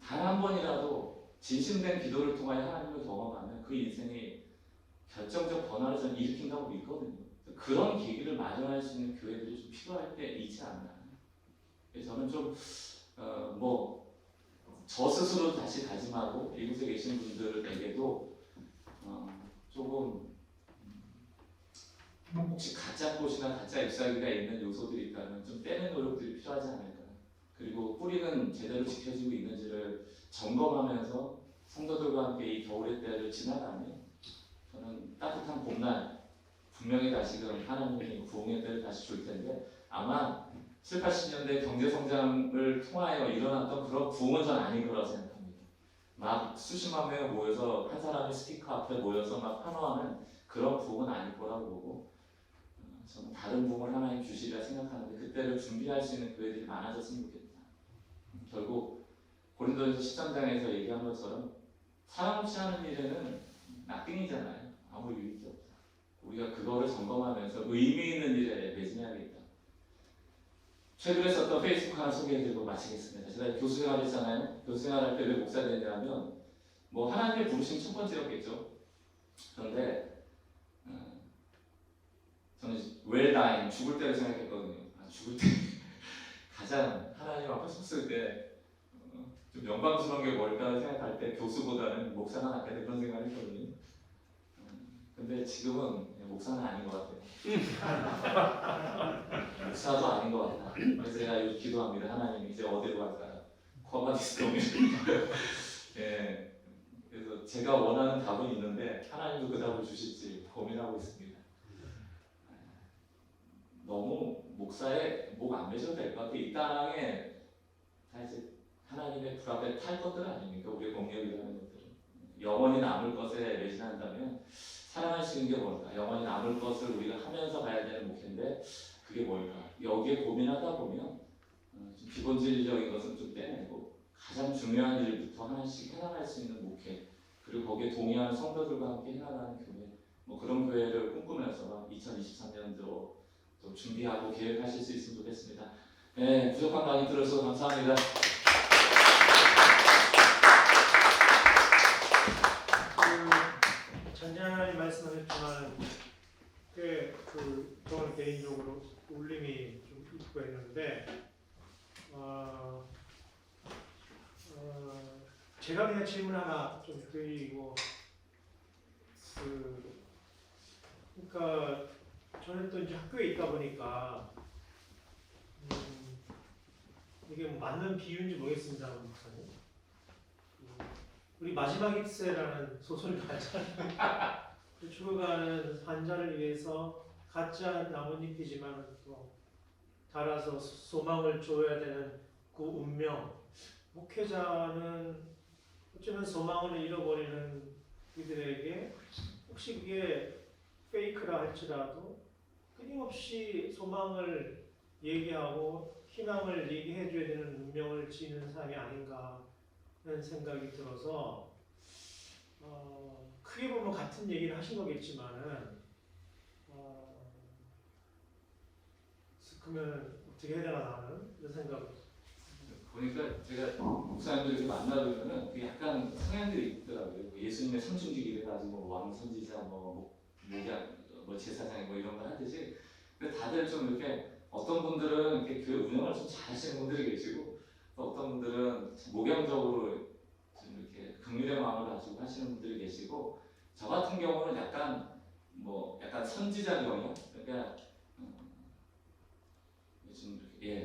단 한 번이라도 진심된 기도를 통하여 하나님을 경험하면 그 인생이 결정적 변화를 좀 일으킨다고 믿거든요. 그런 계기를 마련할 수 있는 교회들이 좀 필요할 때 있지 않나. 그래서 저는 좀 저 스스로 다시 다짐하고 이곳에 계신 분들에게도 조금 혹시 가짜 꽃이나 가짜 잎사귀가 있는 요소들이 있다면 좀 떼는 노력들이 필요하지 않을까. 그리고 뿌리는 제대로 지켜지고 있는지를 점검하면서 성도들과 함께 이 겨울의 때를 지나가면 저는 따뜻한 봄날 분명히 다시금 하나님이 부흥의 때를 다시 줄 텐데 아마 7, 80년대 경제성장을 통하여 일어났던 그런 부흥은 전 아닌 거라고 생각합니다. 막 수십만 명이 모여서 한 사람이 스피커 앞에 모여서 막 환호하는 그런 부흥은 아닐 거라고 보고 저는 다른 부흥을 하나님 주시리라 생각하는데 그때를 준비할 수 있는 교회들이 많아졌으면 좋겠다. 결국 고린도전서 13장에서 얘기한 것처럼 사람 없이 하는 일에는 낙빙이잖아요. 아무 유익이 없다. 우리가 그거를 점검하면서 의미 있는 일에 매진해야겠다. 최근에 썼던 페이스북 하나 소개해드리고 마치겠습니다. 제가 교수 생활했잖아요. 교수 생활할 때 왜 목사 되냐면 뭐 하나님의 부르심 첫 번째였겠죠. 그런데 저는 웰다잉 죽을 때를 생각했거든요. 죽을 때 가장 하나님 앞에 섰을 때 좀 영광스러운 게 뭘까 생각할 때 교수보다는 목사가 낫겠다 그런 생각을 했거든요. 근데 지금은 목사는 아닌 것 같아요. 목사도 아닌 것 같다. 그래서 제가 요즘 기도합니다. 하나님 이제 어디로 갈까요? 코아바디스토미. 예. 그래서 제가 원하는 답은 있는데 하나님도 그 답을 주실지 고민하고 있습니다. 너무 목사에 목 안 매셔도 될 것 같아요. 이 땅에 다 이제 하나님의 불 앞에 탈 것들 아닙니까? 우리의 공력이라는 것들은. 영원히 남을 것에 매진한다면 사랑할 수 있는 게 뭘까? 영원히 남을 것을 우리가 하면서 가야 되는 목표인데 그게 뭘까? 여기에 고민하다 보면 좀 기본질적인 것은 좀 빼내고 가장 중요한 일부터 하나씩 해나갈 수 있는 목회 그리고 거기에 동의하는 성도들과 함께 해나가는 교회 뭐 그런 교회를 꿈꾸면서 2023년도 또 준비하고 계획하실 수 있으면 좋겠습니다. 네, 부족한 강의 들어서 감사합니다. 전장님 말씀하셨지만 되는데 제가 그냥 질문 하나 좀 드리고 그러니까 저는 또 이제 학교에 있다 보니까 이게 뭐 맞는 비유인지 모르겠습니다만 목사님. 우리 마지막 입세라는 소설을 봤잖아요. 죽어가는 환자를 위해서 가짜 나뭇잎이지만 또 달아서 소망을 줘야 되는 그 운명. 목회자는 어쩌면 소망을 잃어버리는 이들에게 혹시 그게 페이크라 할지라도 끊임없이 소망을 얘기하고 희망을 얘기해 줘야 되는 운명을 지는 사람이 아닌가 하는 생각이 들어서 크게 보면 같은 얘기를 하신 거겠지만은 그러면 어떻게 해야 되나 나는 이런 생각. 보니까 제가 목사님들 이렇게 만나보면은 그 약간 성향들이 있더라고요. 예수님의 삼중기기를 가지고 왕 선지자 목양 제사장 이런 거 하듯이. 근데 다들 좀 이렇게 어떤 분들은 이렇게 교회 운영을 좀 잘하시는 분들이 계시고 또 어떤 분들은 목양적으로 좀 이렇게 긍휼의 마음을 가지고 하시는 분들이 계시고 저 같은 경우는 약간 선지자 경향 그러니까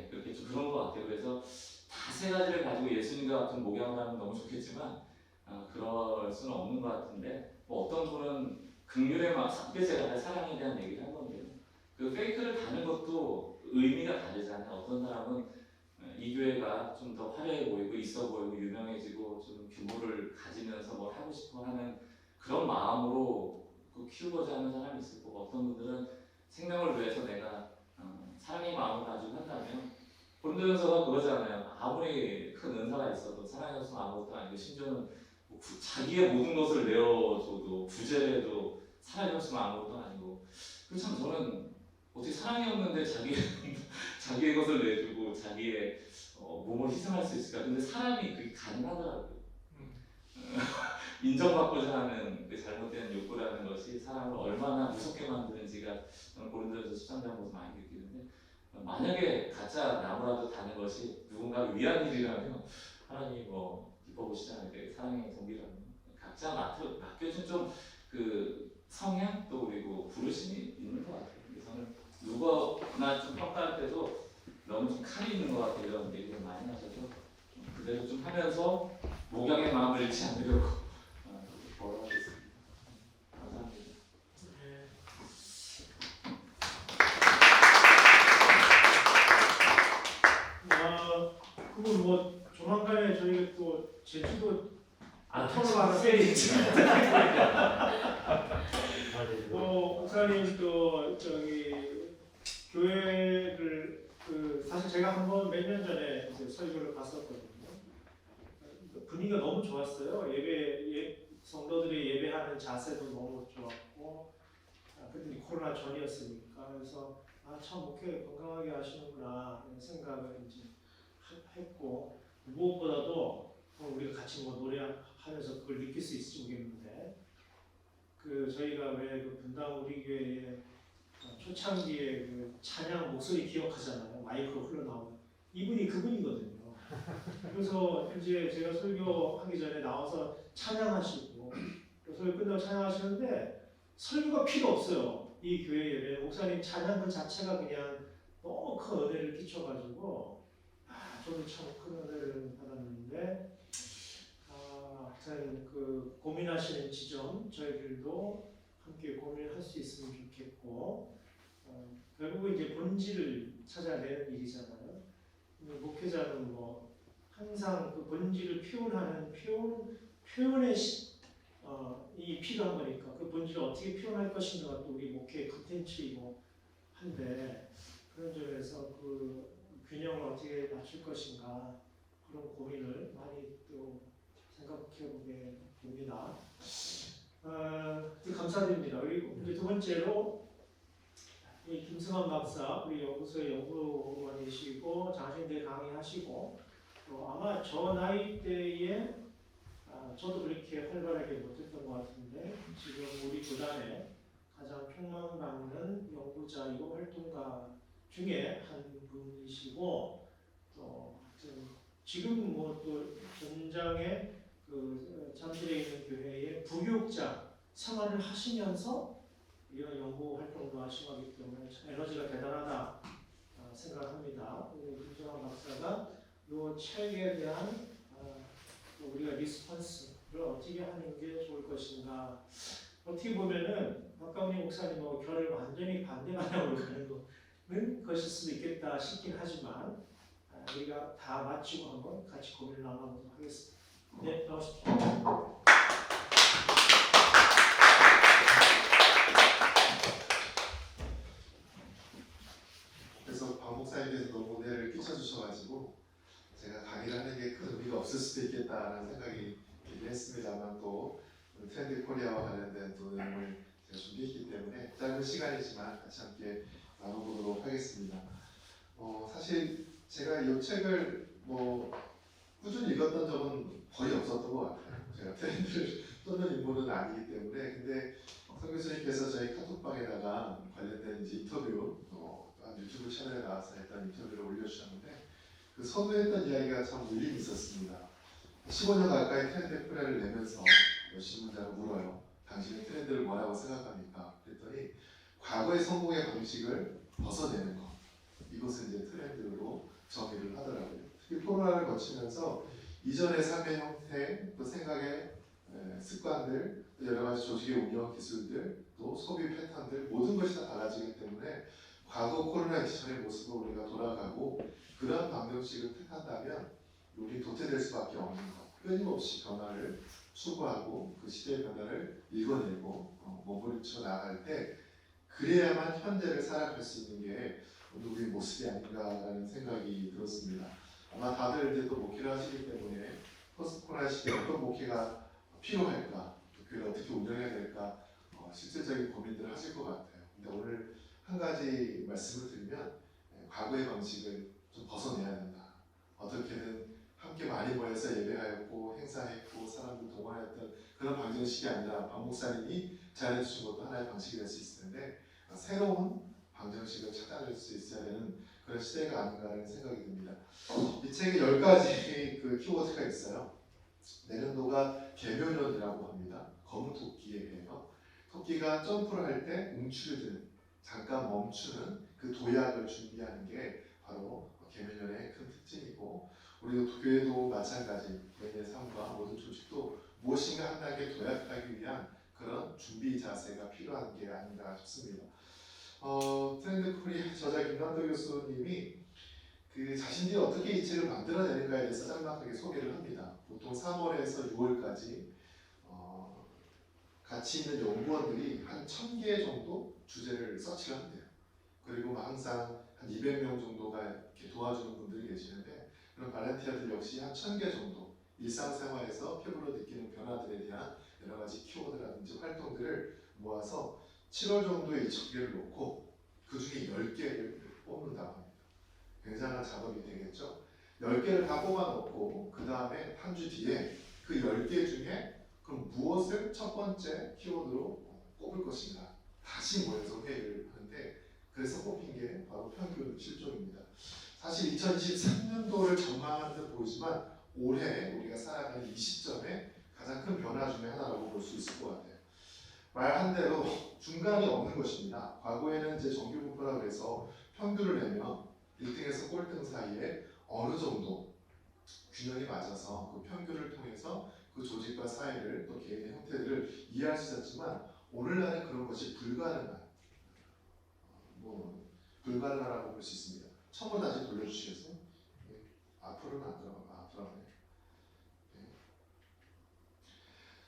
그렇게 좀 그런 것 같아요. 그래서 다 세 가지를 가지고 예수님과 같은 목양을 하면 너무 좋겠지만 그럴 수는 없는 것 같은데 어떤 분은 긍휼의 마음, 제가 사랑에 대한 얘기를 한 건데요. 그 페이크를 다는 것도 의미가 다르잖아요. 어떤 사람은 이 교회가 좀 더 화려해 보이고 있어 보이고 유명해지고 좀 규모를 가지면서 뭘 하고 싶어 하는 그런 마음으로 키우고자 하는 사람이 있을 거고 어떤 분들은 생명을 위해서 내가 사랑의 마음을 가지고 한다면 고린도전서가 그거잖아요. 아무리 큰 은사가 있어도 사랑이 없으면 아무것도 아니고 심지어는 자기의 모든 것을 내어줘도 구제해도 사랑이 없으면 아무것도 아니고 참 저는 어떻게 사랑이 없는데 자기의 것을 내주고 자기의 몸을 희생할 수 있을까? 근데 사람이 그게 가능하더라고요. 인정받고자 하는 그 잘못된 욕구라는 것이 사람을 얼마나 무섭게 만드는지가 저는 고린도전서 13장 보면서 많이 느끼는데 만약에 가짜 나무라도 다는 것이 누군가를 위한 일이라면 하나님이 기뻐 보시지 않을까요? 사랑의 동기라면 각자 맡겨진 좀 그 성향 또 그리고 부르심이 있는 것 같아요. 그래서 저는 누구나 좀 평가할 때도 너무 좀 칼이 있는 것 같아요. 이런 얘기를 많이 하셔서 그대로 좀 하면서 목양의 마음을 잃지 않으려고 걸어가겠습니다. 감사합니다. 그거 조만간에 저희가 또 제주도 터널 하나 세이지. 목사님 또 교회를 사실 제가 한번 몇 년 전에 이제 설교를 갔었거든요. 분위기가 너무 좋았어요. 성도들이 예배하는 자세도 너무 좋았고, 그때 코로나 전이었으니까 그래서 참 목회 건강하게 하시는구나 이런 생각을 이제 했고 무엇보다도 우리가 같이 노래하면서 그걸 느낄 수 있을지 모르겠는데 저희가 왜 분당 우리 교회에 초창기에 그 찬양 목소리 기억하잖아요. 마이크로 흘러나오는 이분이 그분이거든요. 그래서 이제 제가 설교하기 전에 나와서 찬양하시고 또 설교 끝나고 찬양하시는데 설교가 필요 없어요. 이 교회 예배 목사님 찬양 그 자체가 그냥 너무 큰 은혜를 끼쳐가지고 저도 참 큰 은혜를 받았는데 하여튼 고민하시는 지점 저희들도 함께 고민할 수 있으면 좋겠고 결국은 이제 본질을 찾아내는 일이잖아요. 목회자는 항상 그 본질을 표현하는 표현의 이 필요한 거니까 그 본질을 어떻게 표현할 것인가가 또 우리 목회의 컨텐츠이고 한데 그런 점에서 그 균형을 어떻게 맞출 것인가 그런 고민을 많이 또 생각해 보게 됩니다. 감사드립니다. 그리고 이제 두 번째로 이 김승환 박사 우리 연구소의 연구원이시고 장신대 강의하시고 또 아마 저 나이 때에 저도 그렇게 활발하게 못했던 것 같은데 지금 우리 교단에 가장 촉망받는 연구자이고 활동가 중에 한 분이시고 또 지금 뭐 또 전장에 그 잠실에 있는 교회의 부교육자 생활을 하시면서 이런 연구 활동도 하시고 하기 때문에 참 에너지가 대단하다 생각합니다. 김정환 박사가 이 책에 대한 우리가 리스폰스를 어떻게 하는 게 좋을 것인가. 어떻게 보면은 박가훈이 목사님하고 결을 완전히 반대 방향으로 가는 거는 것일 수도 있겠다 싶긴 하지만 우리가 다 마치고 한번 같이 고민을 나눠보도록 하겠습니다. 네, 나오십시오. 그래서 박 목사님께서 너무 오해를 끼쳐주셔가지고 제가 강의를 하는 게 큰 의미가 없을 수도 있겠다라는 생각이 들긴 했습니다만 또 트렌드 코리아와 관련된 또 내용을 제가 준비했기 때문에 짧은 시간이지만 같이 함께 나눠보도록 하겠습니다. 사실 제가 이 책을 꾸준히 읽었던 적은 거의 없었던 것 같아요. 제가 트렌드를 쫓는 인물은 아니기 때문에. 근데 성 교수님께서 저희 카톡방에다가 관련된 이제 인터뷰 한 유튜브 채널에 나와서 했던 인터뷰를 올려주셨는데 그 서두했던 이야기가 참 울림이 있었습니다. 15년 가까이 트렌드 프레를 내면서 몇십 문자로 물어요. 당신은 트렌드를 뭐라고 생각합니까? 그랬더니 과거의 성공의 방식을 벗어내는 것. 이것을 이제 트렌드로 정의를 하더라고요. 특히 코로나를 거치면서 이전의 삶의 형태, 또 생각의 습관들, 또 여러 가지 조직의 운영 기술들, 또 소비 패턴들 모든 것이 다 달라지기 때문에 과거 코로나 이전의 모습으로 우리가 돌아가고 그러한 방정식을 택한다면 우리 도태될 수밖에 없는 것. 끊임없이 변화를 추구하고 그 시대의 변화를 읽어내고 몸부림쳐 나아갈 때 그래야만 현재를 살아갈 수 있는 게 우리의 모습이 아닌가라는 생각이 들었습니다. 아마 다들 이제 또 목회를 하시기 때문에 포스트 코로나 시대에 어떤 목회가 필요할까, 교회를 어떻게 운영해야 될까 실질적인 고민들을 하실 것 같아요. 근데 오늘 한 가지 말씀을 드리면 과거의 방식을 좀 벗어내야 된다. 어떻게든 함께 많이 모여서 예배하였고 행사했고 사람들 동원했던 그런 방정식이 아니라 박 목사님이 제안해주신 것도 하나의 방식이 될 수 있을 텐데 새로운 방정식을 찾아낼 수 있어야 되는 그런 시대가 아닌가라는 생각이 듭니다. 이 책에 10가지 그 키워드가 있어요. 내년도가 개묘년이라고 합니다. 검은 토끼예요. 토끼가 점프를 할 때 움츠려 드는, 잠깐 멈추는 그 도약을 준비하는 게 바로 개묘년의 큰 특징이고 우리 교회도 마찬가지 개인의 삶과 모든 조직도 무엇인가 한 단계 도약하기 위한 그런 준비 자세가 필요한 게 아닌가 싶습니다. 트렌드 코리아 저자 김남도 교수님이 그 자신들이 어떻게 이 책을 만들어내는가에 대해서 짤막하게 소개를 합니다. 보통 3월에서 6월까지 같이 있는 연구원들이 한 1000개 정도 주제를 서치를 한대요. 그리고 항상 한 200명 정도가 이렇게 도와주는 분들이 계시는데 그런 발렌티아들 역시 한 1000개 정도 일상생활에서 피부로 느끼는 변화들에 대한 여러 가지 키워드라든지 활동들을 모아서 7월 정도에 20개를 놓고 그 중에 10개를 뽑는다고 합니다. 굉장한 작업이 되겠죠. 10개를 다 뽑아놓고 그 다음에 한 주 뒤에 그 10개 중에 그럼 무엇을 첫 번째 키워드로 꼽을 것인가 다시 모여서 회의를 하는데 그래서 뽑힌 게 바로 평균 실종입니다. 사실 2023년도를 전망하는 듯 보이지만 올해 우리가 살아가는 이 시점에 가장 큰 변화 중에 하나라고 볼 수 있을 것 같아요. 말한 대로 중간이 없는 것입니다. 과거에는 이제 정규분포라 그래서 평균을 내면 1등에서 꼴등 사이에 어느 정도 균형이 맞아서 그 평균을 통해서 그 조직과 사회를 또 개인의 형태들을 이해할 수 있었지만 오늘날은 그런 것이 불가능하다고 볼 수 있습니다. 처음으로 다시 돌려주시겠어요? 네. 앞으로는 안 들어가네. 네.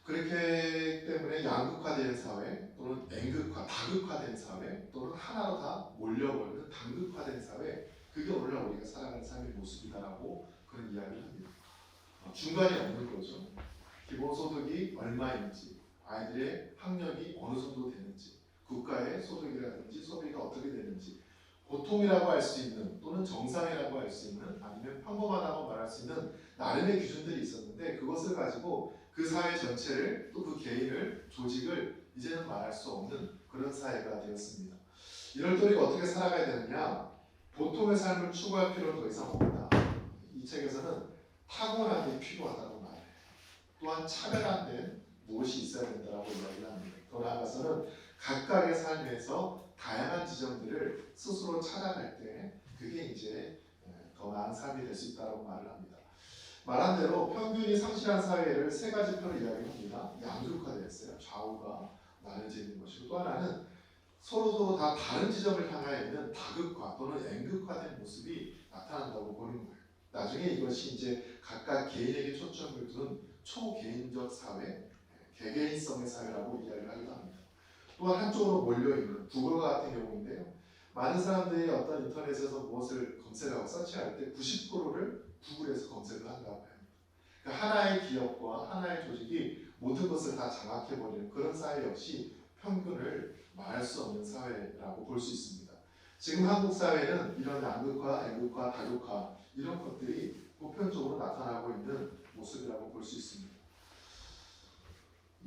그렇기 때문에 양극화된 사회 또는 다극화된 사회 또는 하나로 다 몰려버리는 단극화된 사회 그게 오늘날 우리가 살아가는 삶의 모습이다라고 그런 이야기를 합니다. 중간이 없는 거죠. 기본소득이 얼마인지 아이들의 학력이 어느 정도 되는지 국가의 소득이라든지 소비가 어떻게 되는지 보통이라고 할 수 있는 또는 정상이라고 할 수 있는 아니면 평범하다고 말할 수 있는 나름의 기준들이 있었는데 그것을 가지고 그 사회 전체를 또 그 개인을 조직을 이제는 말할 수 없는 그런 사회가 되었습니다. 이럴 때 우리가 어떻게 살아가야 되느냐 보통의 삶을 추구할 필요는 더 이상 없다. 이 책에서는 타고난 게 필요하다고 말해요. 또한 차별화된 무엇이 있어야 된다고 이야기를 합니다. 더 나아가서는 각각의 삶에서 다양한 지점들을 스스로 찾아갈 때 그게 이제 더 나은 삶이 될 수 있다고 말을 합니다. 말한 대로 평균이 상실한 사회를 세 가지 표로 이야기합니다. 양극화되었어요. 좌우가 나눠져 있는 것이고 또 하나는 서로 다 다른 지점을 향해 있는 다극화 또는 N극화된 모습이 나타난다고 보는 거예요. 나중에 이것이 이제 각각 개인에게 초점을 둔 초개인적 사회, 개개인성의 사회라고 이야기를 하기도 합니다. 또한 한쪽으로 몰려있는 구글과 같은 경우인데요. 많은 사람들이 어떤 인터넷에서 무엇을 검색하고 서치할 때 90%를 구글에서 검색을 한다고 합니다. 그러니까 하나의 기업과 하나의 조직이 모든 것을 다 장악해버리는 그런 사회 역시 평균을 말할 수 없는 사회라고 볼 수 있습니다. 지금 한국 사회는 이런 양극화, N극화, 다극화 이런 것들이 보편적으로 나타나고 있는 모습이라고 볼 수 있습니다.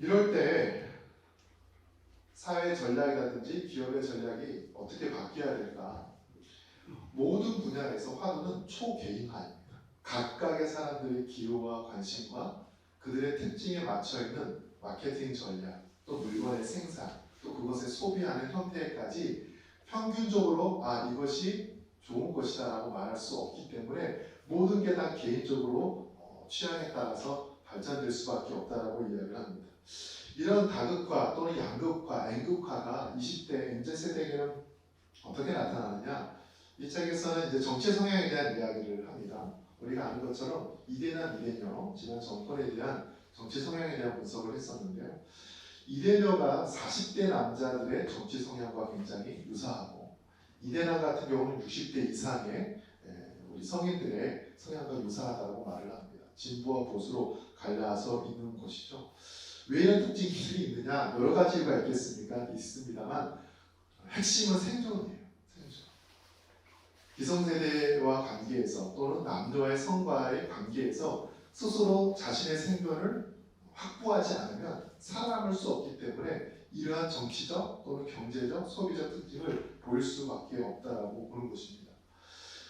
이럴 때 사회 전략이라든지 기업의 전략이 어떻게 바뀌어야 될까? 모든 분야에서 화두는 초개인화입니다. 각각의 사람들의 기호와 관심과 그들의 특징에 맞춰 있는 마케팅 전략, 또 물건의 생산, 또 그것을 소비하는 형태까지 평균적으로 이것이 좋은 것이다라고 말할 수 없기 때문에 모든 게 다 개인적으로 취향에 따라서 발전될 수밖에 없다라고 이야기를 합니다. 이런 다극화 또는 양극화, N극화가 20대 MZ세대에게는 어떻게 나타나느냐? 이 책에서는 이제 정치 성향에 대한 이야기를 합니다. 우리가 아는 것처럼 이대나 미대녀, 지난 정권에 대한 정치 성향에 대한 분석을 했었는데요. 이대녀가 40대 남자들의 정치 성향과 굉장히 유사하고 이대남 같은 경우는 60대 이상의 우리 성인들의 성향과 유사하다고 말을 합니다. 진보와 보수로 갈라서 있는 것이죠. 왜 이런 특징들이 있느냐? 여러 가지 이유가 있습니다만 핵심은 생존이에요. 생존. 기성세대와 관계에서 또는 남녀의 성과의 관계에서 스스로 자신의 생존을 확보하지 않으면 살아남을 수 없기 때문에 이러한 정치적 또는 경제적, 소비적 특징을 보일 수밖에 없다라고 보는 것입니다.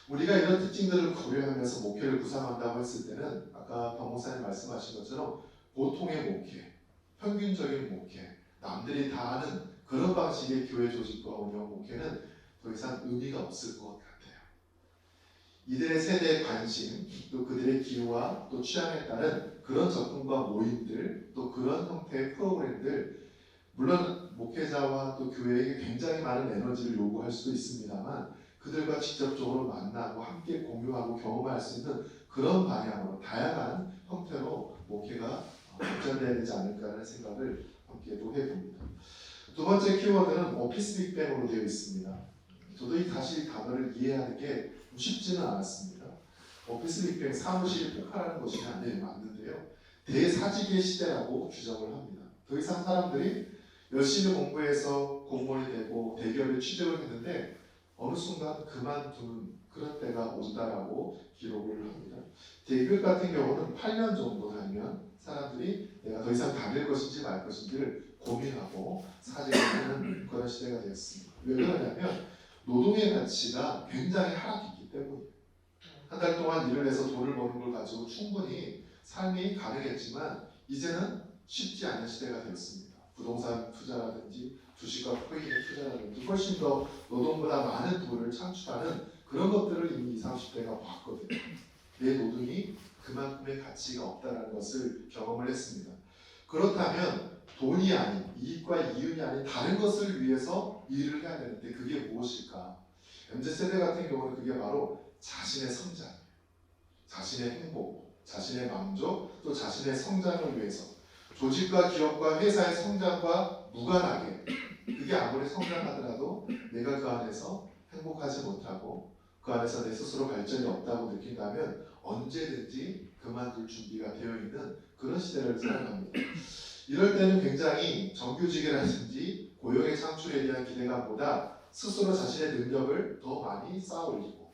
우리가 이런 특징들을 고려하면서 목회를 구상한다고 했을 때는 아까 박 목사님 말씀하신 것처럼 보통의 목회, 평균적인 목회, 남들이 다 하는 그런 방식의 교회 조직과 운영 목회는 더 이상 의미가 없을 것 같아요. 이들의 세대의 관심, 또 그들의 기호와 또 취향에 따른 그런 접근과 모임들, 또 그런 형태의 프로그램들, 물론 목회자와 또 교회에게 굉장히 많은 에너지를 요구할 수도 있습니다만 그들과 직접적으로 만나고 함께 공유하고 경험할 수 있는 그런 방향으로 다양한 형태로 목회가 발전돼야 되지 않을까라는 생각을 함께 또 해봅니다. 두 번째 키워드는 오피스 빅뱅으로 되어 있습니다. 저도 이 단어를 이해하는 게 쉽지는 않았습니다. 오피스 빅뱅 사무실이 폭발하는 것이냐? 네, 맞는데요. 대사직의 시대라고 규정을 합니다. 더 이상 사람들이 열심히 공부해서 공무원이 되고 대기업에 취직을 했는데 어느 순간 그만두는 그런 때가 온다라고 기록을 합니다. 대기업 같은 경우는 8년 정도 다니면 사람들이 내가 더 이상 다닐 것인지 말 것인지를 고민하고 사직을 하는 그런 시대가 되었습니다. 왜 그러냐면 노동의 가치가 굉장히 하락했기 때문이에요. 한 달 동안 일을 해서 돈을 버는 걸 가지고 충분히 삶이 가능했지만 이제는 쉽지 않은 시대가 되었습니다. 부동산 투자라든지 주식과 코인의 투자라든지 훨씬 더 노동보다 많은 돈을 창출하는 그런 것들을 이미 20, 30대가 봤거든요. 내 노동이 그만큼의 가치가 없다는 것을 경험을 했습니다. 그렇다면 돈이 아닌 이익과 이윤이 아닌 다른 것을 위해서 일을 해야 되는데 그게 무엇일까? MZ세대 같은 경우는 그게 바로 자신의 성장, 자신의 행복, 자신의 만족, 또 자신의 성장을 위해서 조직과 기업과 회사의 성장과 무관하게 그게 아무리 성장하더라도 내가 그 안에서 행복하지 못하고 그 안에서 내 스스로 발전이 없다고 느낀다면 언제든지 그만둘 준비가 되어 있는 그런 시대를 살아갑니다. 이럴 때는 굉장히 정규직이라든지 고용의 창출에 대한 기대감보다 스스로 자신의 능력을 더 많이 쌓아 올리고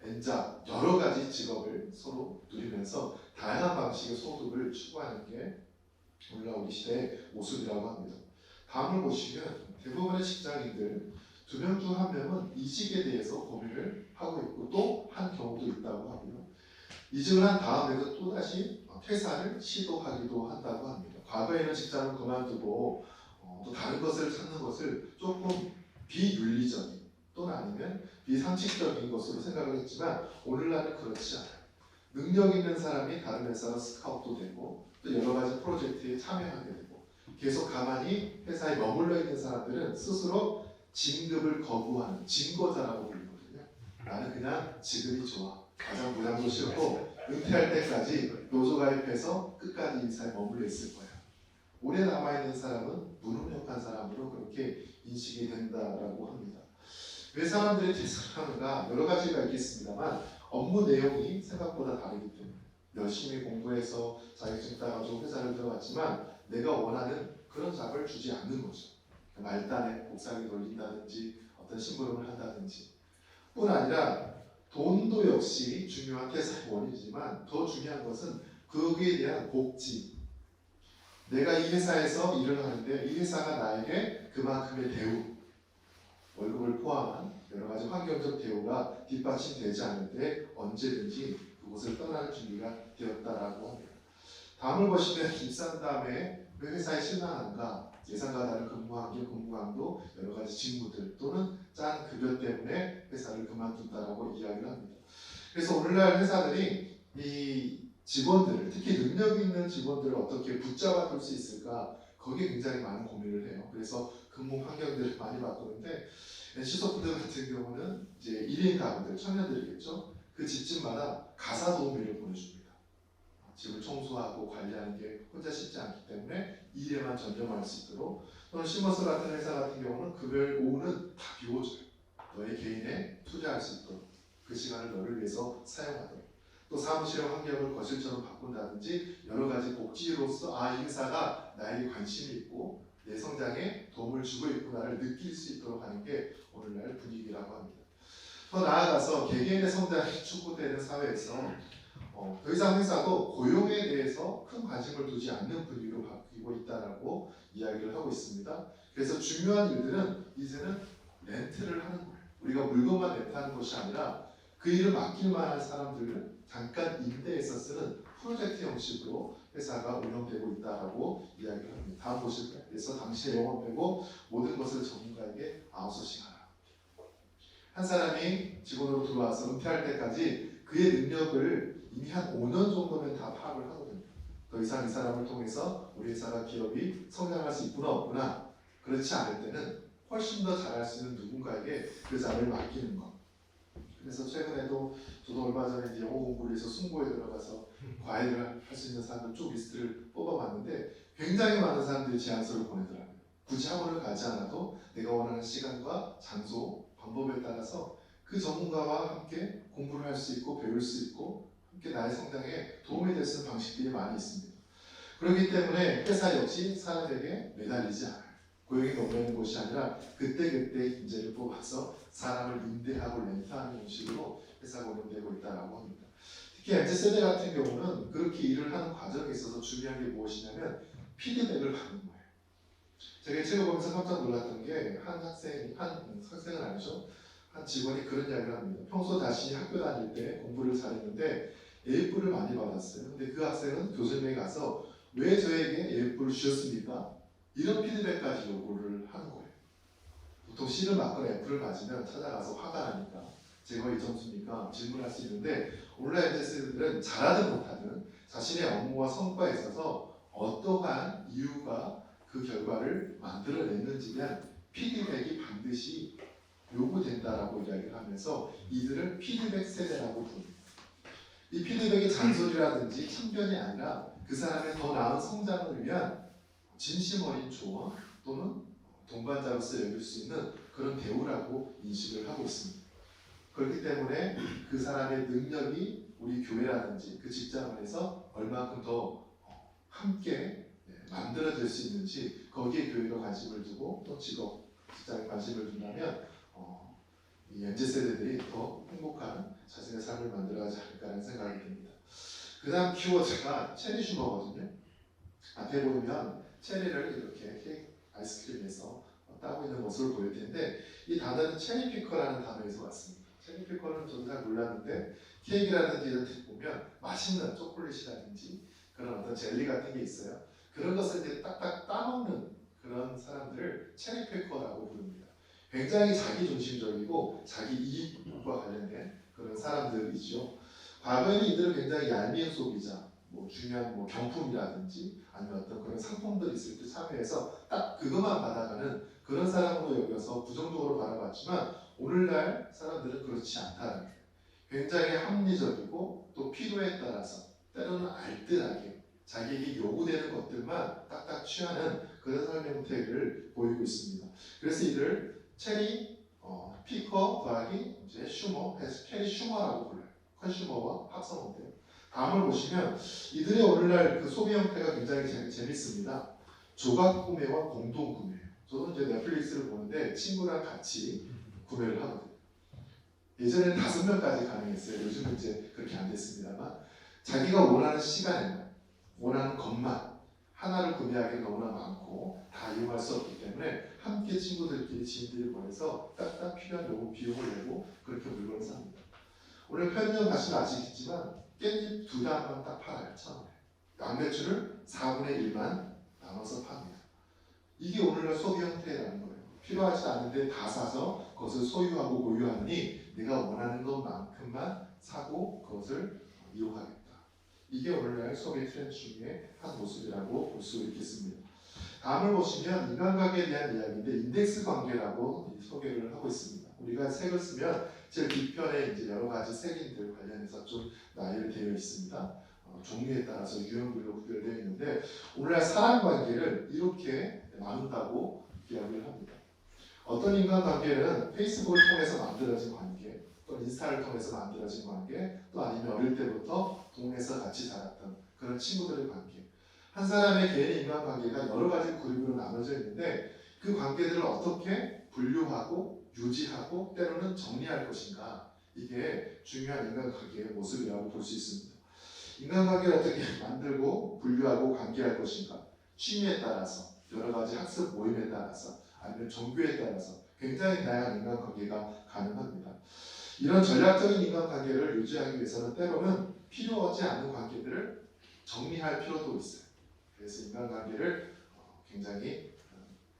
N자 여러 가지 직업을 서로 누리면서 다양한 방식의 소득을 추구하는 게 오늘 우리 시대의 모습이라고 합니다. 다음을 보시면 대부분의 직장인들 두 명 중 한 명은 이직에 대해서 고민을 하고 있고 또 한 경우도 있다고 하고요. 이직을 한 다음에도 또다시 퇴사를 시도하기도 한다고 합니다. 과거에는 직장을 그만두고 또 다른 것을 찾는 것을 조금 비윤리적인 또는 아니면 비상식적인 것으로 생각을 했지만 오늘날은 그렇지 않아요. 능력 있는 사람이 다른 회사로 스카웃도 되고 또 여러 가지 프로젝트에 참여하게 되고 계속 가만히 회사에 머물러 있는 사람들은 스스로 진급을 거부하는 진거자라고 불리거든요. 나는 그냥 지금이 좋아. 가장 부담도 싫고 은퇴할 때까지 노조 가입해서 끝까지 이 회사에 머물러 있을 거야. 오래 남아있는 사람은 무능력한 사람으로 그렇게 인식이 된다라고 합니다. 왜 사람들이 퇴사를 하는가 여러 가지가 있겠습니다만 업무 내용이 생각보다 다르기 때문에 열심히 공부해서 자격증 따가지고 회사를 들어갔지만 내가 원하는 그런 잡을 주지 않는 거죠. 말단에 복사기 돌린다든지 어떤 심부름을 한다든지 뿐 아니라 돈도 역시 중요한 퇴사의 원인이지만 더 중요한 것은 거기에 대한 복지. 내가 이 회사에서 일을 하는데 이 회사가 나에게 그만큼의 대우, 월급을 포함한 여러 가지 환경적 대우가 뒷받침되지 않을 때 언제든지 그곳을 떠날 준비가 되었다라고 합니다. 다음을 보시면 입사한 다음에 왜 회사에 실망한가? 예상과 다른 근무 환경, 근무강도, 여러 가지 직무들 또는 짠 급여 때문에 회사를 그만둔다라고 이야기를 합니다. 그래서 오늘날 회사들이 이 직원들을 특히 능력 있는 직원들을 어떻게 붙잡아 둘 수 있을까? 거기에 굉장히 많은 고민을 해요. 그래서 근무 환경들을 많이 바꾸는데 NC소프트 같은 경우는 이제 1인 가구들, 청년들이겠죠. 그 집집마다 가사 도우미를 보내줍니다. 집을 청소하고 관리하는 게 혼자 쉽지 않기 때문에 일에만 전념할 수 있도록 또는 시머스 같은 회사 같은 경우는 금요일 오후는 다 비워줘요. 너의 개인에 투자할 수 있도록 그 시간을 너를 위해서 사용하도록 또 사무실의 환경을 거실처럼 바꾼다든지 여러 가지 복지로서 이 회사가 나에게 관심이 있고 내 성장에 도움을 주고 있구나를 느낄 수 있도록 하는 게 오늘날 분위기라고 합니다. 더 나아가서 개개인의 성장이 추구되는 사회에서 더 이상 회사도 고용에 대해서 큰 관심을 두지 않는 분위기로 바뀌고 있다라고 이야기를 하고 있습니다. 그래서 중요한 일들은 이제는 렌트를 하는 거예요. 우리가 물건만 렌트하는 것이 아니라 그 일을 맡길 만한 사람들을 잠깐 임대해서 쓰는 프로젝트 형식으로 회사가 운영되고 있다라고 이야기를 합니다. 다음 보실까요? 그래서 당시의 영업 빼고 모든 것을 전문가에게 아웃소싱하라. 한 사람이 직원으로 들어와서 은퇴할 때까지 그의 능력을 이미 한 5년 정도면 다 파악을 하거든요. 더 이상 이 사람을 통해서 우리 회사가 기업이 성장할 수 있구나 없구나. 그렇지 않을 때는 훨씬 더 잘할 수 있는 누군가에게 그 자리를 맡기는 것. 그래서 최근에도 저도 얼마 전에 이제 영어 공부를 해서 승고에 들어가서 과외를 할 수 있는 사람들 쭉 리스트를 뽑아봤는데 굉장히 많은 사람들이 제안서를 보내더라고요. 굳이 학원을 가지 않아도 내가 원하는 시간과 장소, 방법에 따라서 그 전문가와 함께 공부를 할 수 있고 배울 수 있고 함께 나의 성장에 도움이 될 수 있는 방식들이 많이 있습니다. 그렇기 때문에 회사 역시 사람에게 매달리지 않아요. 고용이 너무있는 곳이 아니라 그때그때 인재를 뽑아서 사람을 임대하고 렌트하는 형식으로 회사가 운영되고 있다고 합니다. 특히 MZ세대 같은 경우는 그렇게 일을 하는 과정에 있어서 중요한 게 무엇이냐면 피드백을 받는 거예요. 제가 이 책을 보면서 깜짝 놀랐던 게 한 학생은 아니죠. 한 직원이 그런 이야기를 합니다. 평소 자신이 학교 다닐 때 공부를 잘했는데 A뿔을 많이 받았어요. 근데 그 학생은 교수님에게 가서 왜 저에게 A뿔을 주셨습니까? 이런 피드백까지 요구를 하는 거예요. 보통 C를 맞거나 F를 맞으면 찾아가서 화가 나니까 제가 이 점수입니까? 질문할 수 있는데 온라인 테스트들은 잘하든 못하든 자신의 업무와 성과에 있어서 어떠한 이유가 그 결과를 만들어냈는지에 대한 피드백이 반드시 요구된다라고 이야기를 하면서 이들을 피드백 세대라고 부릅니다. 이 피드백이 잔소리라든지 참견이 아니라 그 사람의 더 나은 성장을 위한 진심 어린 조언 또는 동반자로서 여길 수 있는 그런 대우라고 인식을 하고 있습니다. 그렇기 때문에 그 사람의 능력이 우리 교회라든지 그 직장에서 얼마큼 더 함께 만들어질 수 있는지 거기에 교회가 관심을 두고 또 직업, 직장에 관심을 둔다면 이 MZ세대들이 더 행복한 자신의 삶을 만들어가지 않을까라는 생각이 듭니다. 그 다음 키워드가 체리 슈거거든요. 앞에 보면 체리를 이렇게 케이크 아이스크림에서 따고 있는 모습을 보일 텐데 이 단어는 체리피커라는 단어에서 왔습니다. 체리피커는 저도 잘 몰랐는데 케이크라든지 이런 데 보면 맛있는 초콜릿이라든지 그런 어떤 젤리 같은 게 있어요. 그런 것을 이제 딱딱 따먹는 그런 사람들을 체리피커라고 부릅니다. 굉장히 자기중심적이고 자기 이익과 관련된 그런 사람들이죠. 과거에는 이들은 굉장히 얄미운 소비자, 뭐 중요한 뭐 경품이라든지 아니면 어떤 그런 상품들이 있을 때 참여해서 딱 그것만 받아가는 그런 사람으로 여겨서 부정적으로 바라봤지만 오늘날 사람들은 그렇지 않다는 거예요. 굉장히 합리적이고 또 필요에 따라서 때로는 알뜰하게 자기에게 요구되는 것들만 딱딱 취하는 그런 삶의 형태를 보이고 있습니다. 그래서 이를 체리 피커 더하기 이제 슈머 해서 체리 슈머라고 불러요. 컨슈머와 합성어인데요. 다음을 보시면 이들의 오늘날 그 소비 형태가 굉장히 재밌습니다. 조각 구매와 공동 구매예요. 저는 이제 넷플릭스를 보는데 친구랑 같이 구매를 하거든요. 예전에는 5명까지 가능했어요. 요즘은 이제 그렇게 안 됐습니다만 자기가 원하는 시간에만 원하는 것만 하나를 구매하기 너무나 많고 다 이용할 수 없기 때문에 함께 친구들끼리 지인들이 모여서 딱딱 필요한 요구 비용을 내고 그렇게 물건을 삽니다. 오늘 편의점 가시면 아시겠지만 깻잎 2단만 딱 팔아요. 처음에 양배추를 4분의 1만 나눠서 팝니다. 이게 오늘날 소비 형태라는 거예요. 필요하지 않은데 다 사서 그것을 소유하고 보유하느니 내가 원하는 것만큼만 사고 그것을 이용하겠다. 이게 오늘날 소비 트렌드 중에 한 모습이라고 볼 수 있겠습니다. 다음을 보시면 인간관계에 대한 이야기인데 인덱스 관계라고 소개를 하고 있습니다. 우리가 책을 쓰면 제일 뒤편에 이제 여러 가지 색인들 관련해서 좀 나열되어 있습니다. 종류에 따라서 유형별로 구별되어 있는데 오늘날 사람 관계를 이렇게 나눈다고 이야기를 합니다. 어떤 인간관계는 페이스북을 통해서 만들어진 관계, 또 인스타를 통해서 만들어진 관계, 또 아니면 어릴 때부터 동네에서 같이 자랐던 그런 친구들의 관계. 한 사람의 개인 인간관계가 여러 가지 그룹으로 나눠져 있는데 그 관계들을 어떻게 분류하고 유지하고 때로는 정리할 것인가, 이게 중요한 인간관계의 모습이라고 볼 수 있습니다. 인간관계를 어떻게 만들고 분류하고 관계할 것인가, 취미에 따라서 여러 가지 학습 모임에 따라서 아니면 종교에 따라서 굉장히 다양한 인간관계가 가능합니다. 이런 전략적인 인간관계를 유지하기 위해서는 때로는 필요하지 않은 관계들을 정리할 필요도 있어요. 그래서 인간관계를 굉장히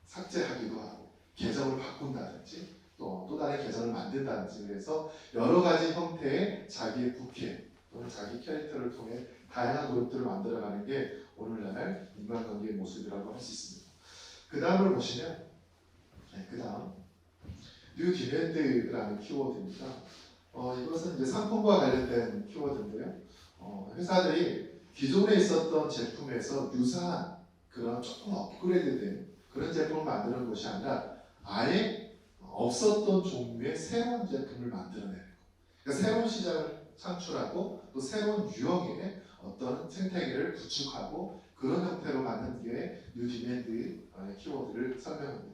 삭제하기도 하고 계정을 바꾼다든지 또 다른 계정을 만든다든지 그래서 여러 가지 형태의 자기의 부캐 또는 자기 캐릭터를 통해 다양한 그룹들을 만들어가는 게 오늘날 인간관계의 모습이라고 할 수 있습니다. 그 다음을 보시면 그 다음 뉴 디맨드라는 키워드입니다. 이것은 이제 상품과 관련된 키워드인데요. 회사들이 기존에 있었던 제품에서 유사한 그런 조금 업그레이드된 그런 제품을 만드는 것이 아니라 아예 없었던 종류의 새로운 제품을 만들어내는 거. 그러니까 새로운 시장을 창출하고 또 새로운 유형의 어떤 생태계를 구축하고 그런 형태로 만든 게 뉴 디맨드 키워드를 설명합니다.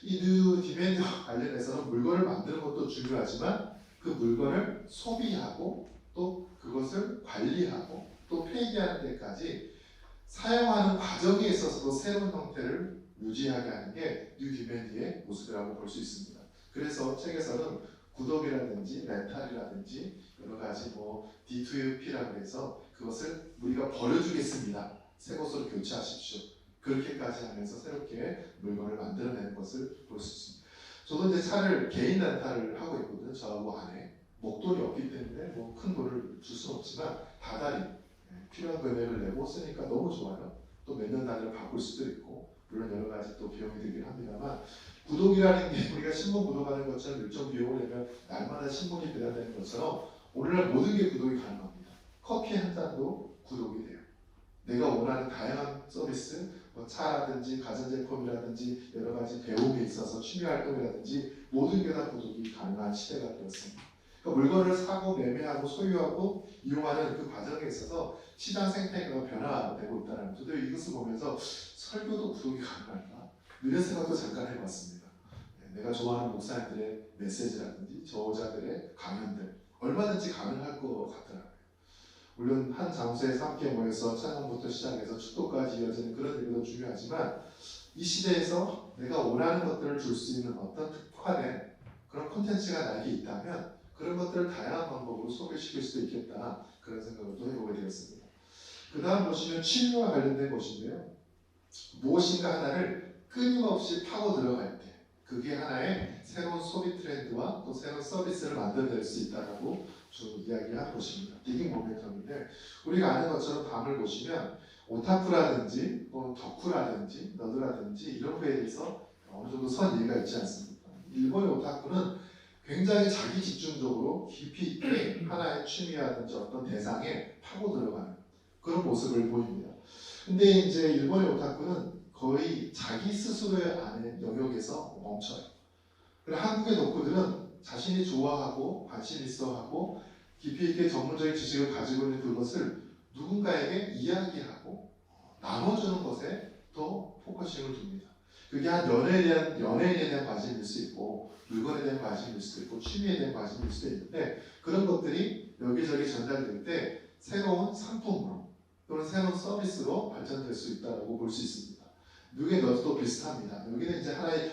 이 뉴 디맨드와 관련해서는 물건을 만드는 것도 중요하지만 그 물건을 소비하고 또 그것을 관리하고 또 폐기하는 데까지 사용하는 과정에 있어서도 새로운 형태를 유지하게 하는 게 뉴 디맨드의 모습이라고 볼 수 있습니다. 그래서 책에서는 구독이라든지 렌탈이라든지 여러 가지 뭐 D2P라고 해서 그것을 우리가 버려주겠습니다. 새 것으로 교체하십시오. 그렇게까지 하면서 새롭게 물건을 만들어내는 것을 볼 수 있습니다. 저도 이제 차를 개인 렌탈을 하고 있거든요. 저하고 아내. 목돈이 없기 때문에 뭐 큰 돈을 줄 수는 없지만 다달이 필요한 금액을 내고 쓰니까 너무 좋아요. 또 몇 년 단위로 바꿀 수도 있고 물론 여러 가지 또 비용이 들긴 합니다만 구독이라는 게 우리가 신문 구독하는 것처럼 일정 비용을 내면 날마다 신문이 배달되는 것처럼 오늘날 모든 게 구독이 가능합니다. 커피 한 잔도 구독이 돼요. 내가 원하는 다양한 서비스, 뭐 차라든지 가전제품이라든지 여러 가지 배움에 있어서 취미활동이라든지 모든 게 다 구독이 가능한 시대가 되었습니다. 그러니까 물건을 사고 매매하고 소유하고 이용하는 그 과정에 있어서 시장 생태계가 변화되고 있다는 저도 이것을 보면서 설교도 구독이 가능할까? 이런 생각도 잠깐 해봤습니다. 내가 좋아하는 목사님들의 메시지라든지 저자들의 강연들 얼마든지 가능할 것 같더라고요. 물론 한 장소에서 함께 모여서 찬양부터 시작해서 축도까지 이어지는 그런 일도 중요하지만 이 시대에서 내가 원하는 것들을 줄 수 있는 어떤 특화된 그런 콘텐츠가 나에게 있다면 그런 것들을 다양한 방법으로 소개시킬 수도 있겠다, 그런 생각을 또 해보게 되었습니다. 그 다음 보시면 취미와 관련된 것인데요. 무엇인가 하나를 끊임없이 파고 들어갈 때 그게 하나의 새로운 소비 트렌드와 또 새로운 서비스를 만들어낼 수 있다고 좀 이야기를 하고 있습니다. 디깅 모멘텀인데, 우리가 아는 것처럼 밤을 보시면 오타쿠라든지 또 덕후라든지 너드라든지 이런 거에 대해서 어느 정도 선 이해가 있지 않습니까? 일본의 오타쿠는 굉장히 자기 집중적으로 깊이 있게 하나의 취미라든지 어떤 대상에 파고 들어가는 그런 모습을 보입니다. 근데 이제 일본의 오타쿠는 거의 자기 스스로의 안의 영역에서 멈춰요. 그리고 한국의 덕후들은 자신이 좋아하고 관심 있어하고 깊이 있게 전문적인 지식을 가지고 있는 그것을 누군가에게 이야기하고 나눠주는 것에 더 포커싱을 둡니다. 그게 한 연예인에 대한 관심일 수 있고 물건에 대한 관심일 수도 있고 취미에 대한 관심일 수도 있는데, 그런 것들이 여기저기 전달될 때 새로운 상품으로 또는 새로운 서비스로 발전될 수 있다고 볼 수 있습니다. 미국의 너도 비슷합니다. 여기는 이제 하나의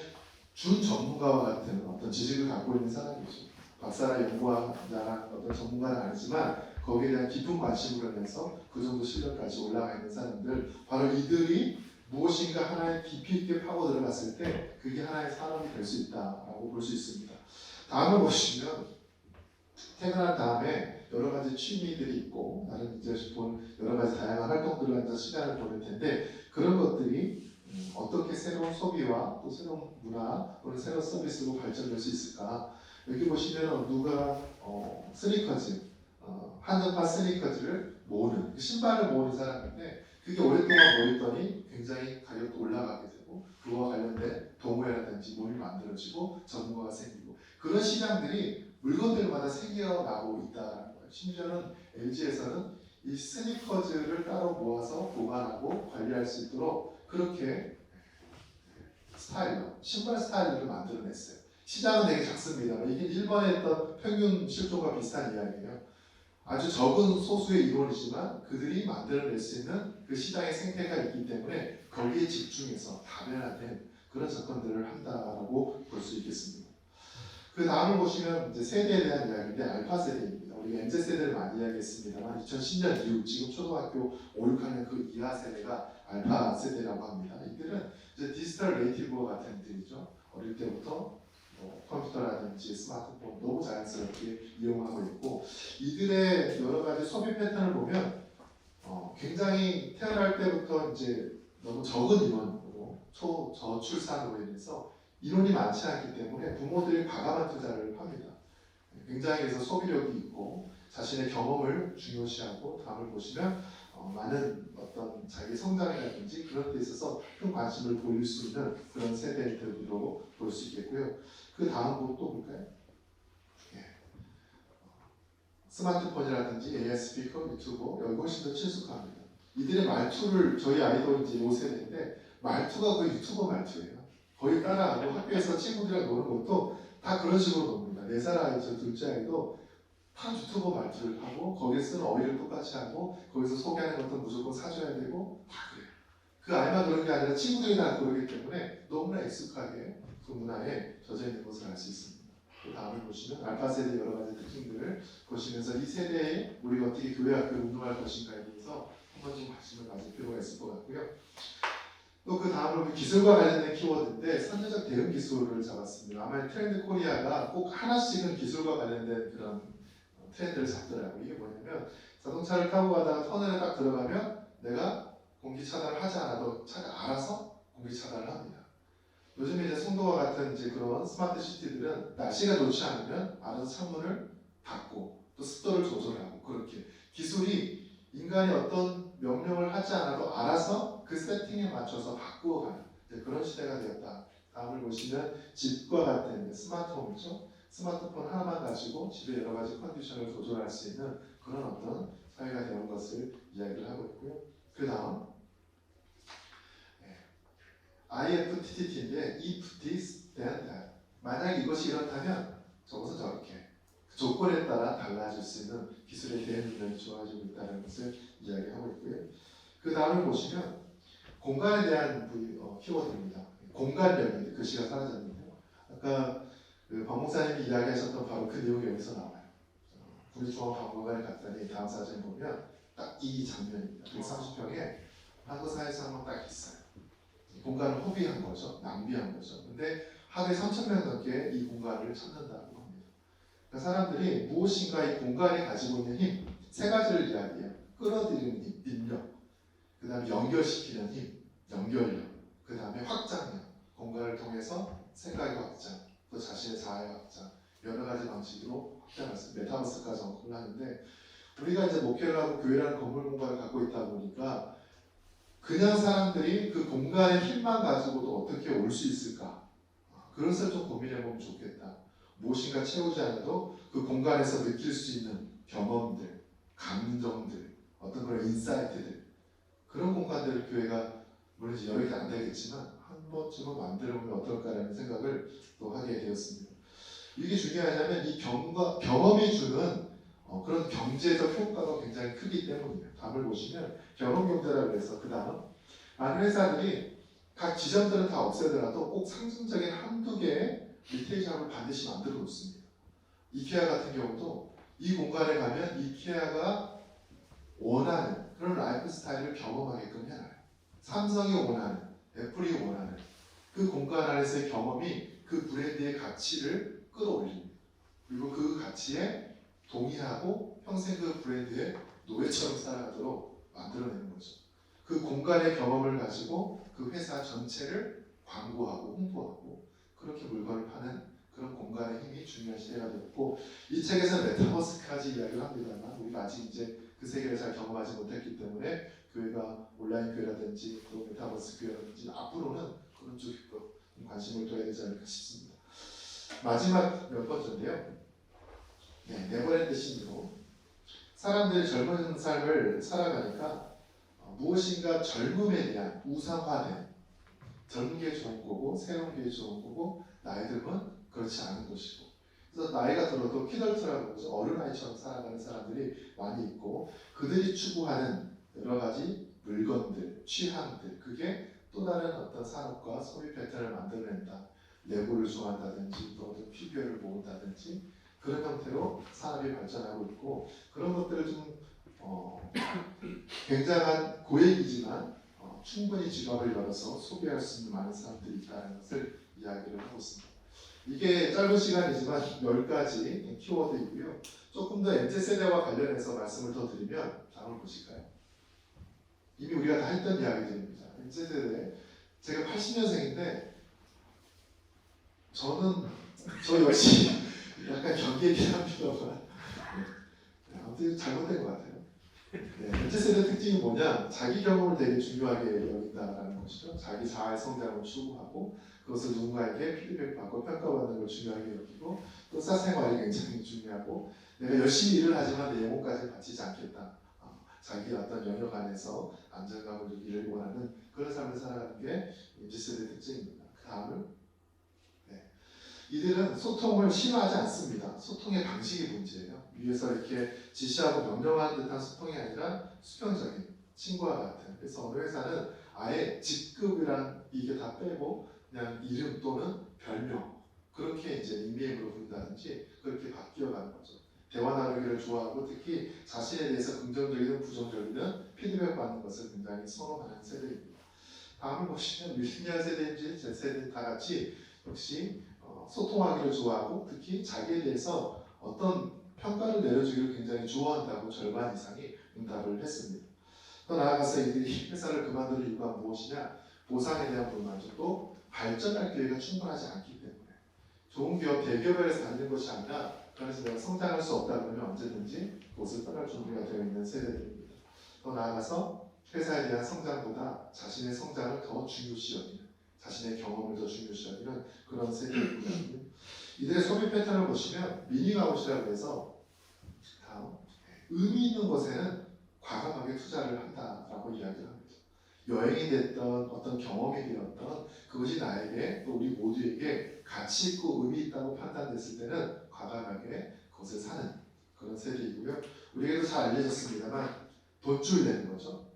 준 전문가와 같은 어떤 지식을 갖고 있는 사람이죠. 박사나 연구자나 어떤 전문가는 아니지만 거기에 대한 깊은 관심으로 인해서 그 정도 실력까지 올라가 있는 사람들, 바로 이들이 무엇인가 하나에 깊이 있게 파고 들어갔을 때 그게 하나의 산업이 될 수 있다고 볼 수 있습니다. 다음을 보시면 퇴근한 다음에 여러 가지 취미들이 있고 나는 이제 본 여러 가지 다양한 활동들을 하면서 시간을 보낼 텐데, 그런 것들이 어떻게 새로운 소비와 또 새로운 문화 또는 새로운 서비스로 발전될 수 있을까? 여기 보시면 누가 스니커즈, 한정판 스니커즈를 모으는, 신발을 모으는 사람인데 그게 오랫동안 모였더니 굉장히 가격도 올라가게 되고 그거와 관련된 동호회라든지 모임이 만들어지고 전문가가 생기고 그런 시장들이 물건들마다 생겨나고 있다는 거예요. 심지어는 LG에서는 이 스니커즈를 따로 모아서 보관하고 관리할 수 있도록 그렇게 스타일로, 신발 스타일을 만들어냈어요. 시장은 되게 작습니다. 이게 일본의 어떤 평균 실종과 비슷한 이야기예요. 아주 적은 소수의 인원이지만 그들이 만들어낼 수 있는 그 시장의 생태가 있기 때문에 거기에 집중해서 다변화된 그런 접근들을 한다라고 볼 수 있겠습니다. 그 다음을 보시면 이제 세대에 대한 이야기인데 알파 세대입니다. 우리가 MZ 세대를 많이 이야기했습니다만 2010년 이후 지금 초등학교 5, 6학년 그 이하 세대가 알파 세대라고 합니다. 이들은 이제 디지털 네이티브와 같은 이들이죠. 어릴 때부터 컴퓨터라든지 스마트폰 너무 자연스럽게 이용하고 있고, 이들의 여러 가지 소비 패턴을 보면 굉장히 태어날 때부터 이제 너무 적은 인원으로 저출산으로 인해서 인원이 많지 않기 때문에 부모들이 과감한 투자를 합니다. 굉장히 그래서 소비력이 있고 자신의 경험을 중요시하고, 다음을 보시면 많은 어떤 자기 성장이라든지 그런 데 있어서 큰 관심을 보일 수 있는 그런 세대들로 볼 수 있겠고요. 그 다음 부분 또 볼까요? 스마트폰이라든지 AI 스피커, 유튜버 여기 훨씬 더 친숙합니다. 이들의 말투를, 저희 아이도 이제 5세대인데 말투가 거의 유튜버 말투예요. 거의 따라하고 학교에서 친구들이랑 노는 것도 다 그런 식으로 놉니다. 4살 아이, 저 둘째 아이도 다 유튜버 말투를 하고 거기에 쓰는 어휘를 똑같이 하고 거기서 소개하는 것도 무조건 사줘야 되고 다 그래요. 그 아이만 그런 게 아니라 친구들이 다 그러기 때문에 너무나 익숙하게 그 문화에 젖어 있는 것을 알 수 있습니다. 그 다음을 보시면 알파 세대 여러 가지 특징들을 보시면서 이 세대에 우리가 어떻게 교회 학교를 운동할 것인가에 대해서 한번 좀 관심을 가질 필요가 있을 것 같고요. 또 그 다음으로 기술과 관련된 키워드인데 선제적 대응 기술을 잡았습니다. 아마 트렌드 코리아가 꼭 하나씩은 기술과 관련된 그런 트렌드를 잡더라고요. 이게 뭐냐면 자동차를 타고 가다가 터널에 딱 들어가면 내가 공기 차단을 하지 않아도 차가 알아서 공기 차단을 합니다. 요즘에 이제 송도와 같은 이제 그런 스마트 시티들은 날씨가 좋지 않으면 알아서 창문을 닫고 또 습도를 조절하고, 그렇게 기술이 인간이 어떤 명령을 하지 않아도 알아서 그 세팅에 맞춰서 바꾸어가는 그런 시대가 되었다. 다음을 보시면 집과 같은 스마트홈이죠. 스마트폰 하나만 가지고 집에 여러 가지 컨디션을 조절할 수 있는 그런 어떤 사회가 되는 것을 이야기를 하고 있고요. 그 다음 IFTTT인데 if this then that, 만약 이것이 이렇다면 저것은 저렇게, 그 조건에 따라 달라질 수 있는 기술에 대한 능력이 좋아지고 있다는 것을 이야기하고 있고요. 그 다음을 보시면 공간에 대한 키워드입니다. 공간력인데 글씨가 사라졌는데요. 아까 그 박 목사님이 이야기하셨던 바로 그 내용이 여기서 나와요. 국립중앙박물관에 갔더니 다음 사진 보면 딱 이 장면입니다. 130평에 한국 사회상은 딱 있어요. 공간을 허비한 거죠. 낭비한 거죠. 근데 하루에 3,000명 넘게 이 공간을 찾는다고 합니다. 그러니까 사람들이 무엇인가 이 공간이 가지고 있는 힘, 세 가지를 이야기해요. 끌어들이는 힘, 인력, 그 다음에 연결시키는 힘, 연결력, 그 다음에 확장력, 공간을 통해서 생각의 확장, 또 자신의 자아의 확장, 여러 가지 방식으로 확장할 수 있어요. 메타버스까지 언급을 하는데 우리가 이제 목회를 하고 교회라는 건물 공간을 갖고 있다 보니까 그냥 사람들이 그 공간의 힘만 가지고도 어떻게 올 수 있을까? 그것을 좀 고민해보면 좋겠다. 무엇인가 채우지 않아도 그 공간에서 느낄 수 있는 경험들, 감정들, 어떤 그런 인사이트들, 그런 공간들을 교회가 물론 이제 여기도 안 되겠지만 한 번쯤은 만들어보면 어떨까라는 생각을 또 하게 되었습니다. 이게 중요하냐면 이 경험이 주는 그런 경제적 효과가 굉장히 크기 때문이에요. 답을 보시면 경험 경제라고 해서 그 다음 많은 회사들이 각 지점들은 다 없애더라도 꼭 상징적인 한두 개의 리테이션을 반드시 만들어 놓습니다. 이케아 같은 경우도 이 공간에 가면 이케아가 원하는 그런 라이프 스타일을 경험하게끔 해놔요. 삼성이 원하는, 애플이 원하는 그 공간 안에서의 경험이 그 브랜드의 가치를 끌어올립니다. 그리고 그 가치에 동의하고 평생 그 브랜드의 노예처럼 살아가도록 만들어내는 거죠. 그 공간의 경험을 가지고 그 회사 전체를 광고하고 홍보하고 그렇게 물건을 파는 그런 공간의 힘이 중요한 시대가 되었고 이 책에서 메타버스까지 이야기를 합니다만 우리가 아직 이제 그 세계를 잘 경험하지 못했기 때문에 교회가 온라인 교회라든지 또 메타버스 교회라든지 앞으로는 그런 쪽에 관심을 둬야 되지 않을까 싶습니다. 마지막 몇 번째인데요. 네버랜드 신드롬. 사람들이 젊은 삶을 살아가니까 무엇인가 젊음에 대한 우상화된 젊은 게 좋은 거고 새로운 게 좋은 거고 나이 들면 그렇지 않은 것이고 그래서 나이가 들어도 키덜트라고 하죠. 어른아이처럼 살아가는 사람들이 많이 있고 그들이 추구하는 여러 가지 물건들, 취향들 그게 또 다른 어떤 산업과 소비 패턴을 만들어낸다. 레고를 좋아한다든지 또 어떤 피규어를 모은다든지 그런 형태로 산업이 발전하고 있고 그런 것들을 좀 굉장한 고액이지만 충분히 지갑을 열어서 소비할 수 있는 많은 사람들이 있다는 것을 이야기를 하고 있습니다. 이게 짧은 시간이지만 10가지 키워드이고요. 조금 더 MZ세대와 관련해서 말씀을 더 드리면 다음을 보실까요? 이미 우리가 다 했던 이야기들입니다. MZ세대, 제가 80년생인데 저 역시 약간 경계이긴 합니다만 아무튼 잘못된 것 같아요. MZ세대 특징이 뭐냐? 자기 경험을 되게 중요하게 여긴다라는 것이죠. 자기 자아의 성장을 추구하고 그것을 누군가에게 피드백받고 평가받는 걸 중요하게 여기고 또 사생활이 굉장히 중요하고 내가 열심히 일을 하지만 내 영혼까지 바치지 않겠다. 자기 어떤 영역 안에서 안정감을 누리기를 원하는 그런 삶을 살아가는 게 MZ세대 특징입니다. 그 다음은 이들은 소통을 싫어하지 않습니다. 소통의 방식이 문제예요. 위에서 이렇게 지시하고 명령하는 듯한 소통이 아니라 수평적인 친구와 같은. 그래서 어느 회사는 아예 직급이란 이게 다 빼고 그냥 이름 또는 별명 그렇게 이제 닉네임으로 부른다든지 그렇게 바뀌어가는 거죠. 대화 나누기를 좋아하고 특히 자신에 대해서 긍정적이든 부정적이든 피드백 받는 것을 굉장히 선호하는 세대입니다. 다음을 보시면 밀레니얼 세대인지 제 세대 다 같이 역시 소통하기를 좋아하고 특히 자기에 대해서 어떤 평가를 내려주기를 굉장히 좋아한다고 절반 이상이 응답을 했습니다. 또 나아가서 이들이 회사를 그만둘 이유가 무엇이냐? 보상에 대한 불만족도 발전할 기회가 충분하지 않기 때문에 좋은 기업, 대기업에서 다니는 것이 아니라 그래서 내가 성장할 수 없다 그러면 언제든지 그곳을 떠날 준비가 되어 있는 세대들입니다. 또 나아가서 회사에 대한 성장보다 자신의 성장을 더 중요시 여기는 자신의 경험을 더 중요시 여기는 그런 세대이고요. 이들의 소비 패턴을 보시면 미닝아웃이라고 해서 다음 의미 있는 것에는 과감하게 투자를 한다라고 이야기를 합니다. 여행이 됐던 어떤 경험이 되었던 그것이 나에게 또 우리 모두에게 가치 있고 의미 있다고 판단됐을 때는 과감하게 그것을 사는 그런 세대이고요. 우리에게도 잘 알려졌습니다만 돈줄 내는 거죠.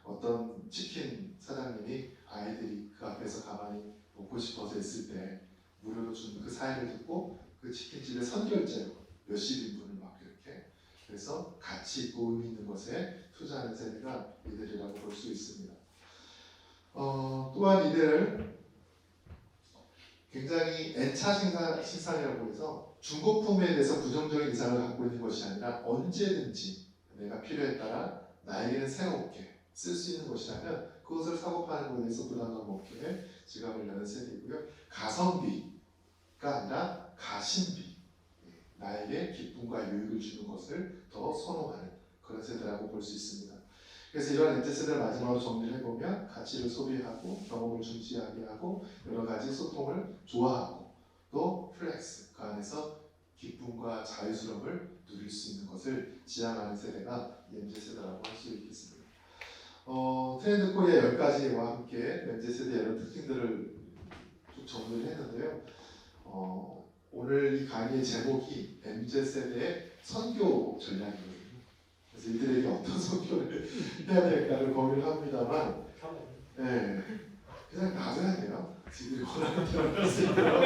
어떤 치킨 사장님이 아이들이 그 앞에서 가만히 먹고 싶어서 있을 때 무료로 준 그 사연을 듣고 그 치킨집의 선결제로 몇십 인분을 막 이렇게 그래서 가치 있고 의미 있는 것에 투자하는 세대가 이들이라고 볼 수 있습니다. 또한 이들을 굉장히 N차 신상이라고 해서 중고품에 대해서 부정적인 이상을 갖고 있는 것이 아니라 언제든지 내가 필요에 따라 나에게는 새롭게 쓸 수 있는 것이라면 그것을 사고 파는 것에 대해서 부담감 없게 지갑을 여는 세대이고요. 가성비가 아니라 가심비, 나에게 기쁨과 유익을 주는 것을 더 선호하는 그런 세대라고 볼 수 있습니다. 그래서 이런 Z세대를 마지막으로 정리를 해보면 가치를 소비하고 경험을 중시하게 하고 여러 가지 소통을 좋아하고 또 플렉스, 그 안에서 기쁨과 자유스러움을 누릴 수 있는 것을 지향하는 세대가 MZ세대라고 할 수 있겠습니다. 트렌드 코리아 10가지와 함께 MZ세대의 이런 특징들을 쭉 정리를 했는데요. 오늘 이 강의의 제목이 MZ세대의 선교 전략이거든요. 그래서 이들에게 어떤 선교를 해야 될까를 고민을 합니다만 네, 그냥 놔둬야 돼요. 지들이 원하는 대로 할수 있도록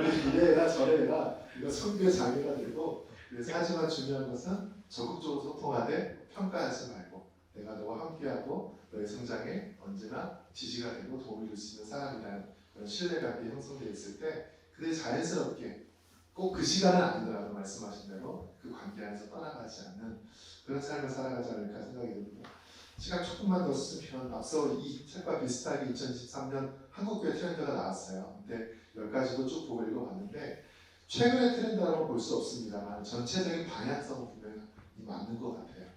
우리 이래라 저래라 이거 선교의 장애가 되고 그래서 하지만 중요한 것은 적극적으로 소통하되 평가하지 말고 내가 너와 함께하고 너의 성장에 언제나 지지가 되고 도움을 줄 수 있는 사람이라는 그런 신뢰감이 형성되어 있을 때 그들이 자연스럽게 꼭 그 시간은 아니더라도 말씀하신 대로 그 관계 안에서 떠나가지 않는 그런 삶을 살아가지 않을까 생각이 듭니다. 시간 조금만 더 쓰면 앞서 이 책과 비슷하게 2023년 한국교회 트렌드가 나왔어요. 근데 10가지도 쭉 보고 읽어봤는데 최근의 트렌드라고 볼 수 없습니다만 전체적인 방향성은 분명히 맞는 것 같아요.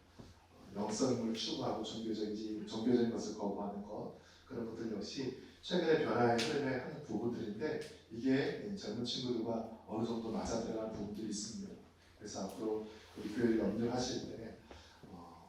영성을 추구하고 종교적인 것을 거부하는 것 그런 것들 역시 최근의 변화의 흐름의 한 부분들인데 이게 젊은 친구들과 어느 정도 맞아들어가는 부분들이 있습니다. 그래서 앞으로 우리 교회를 염려하실 때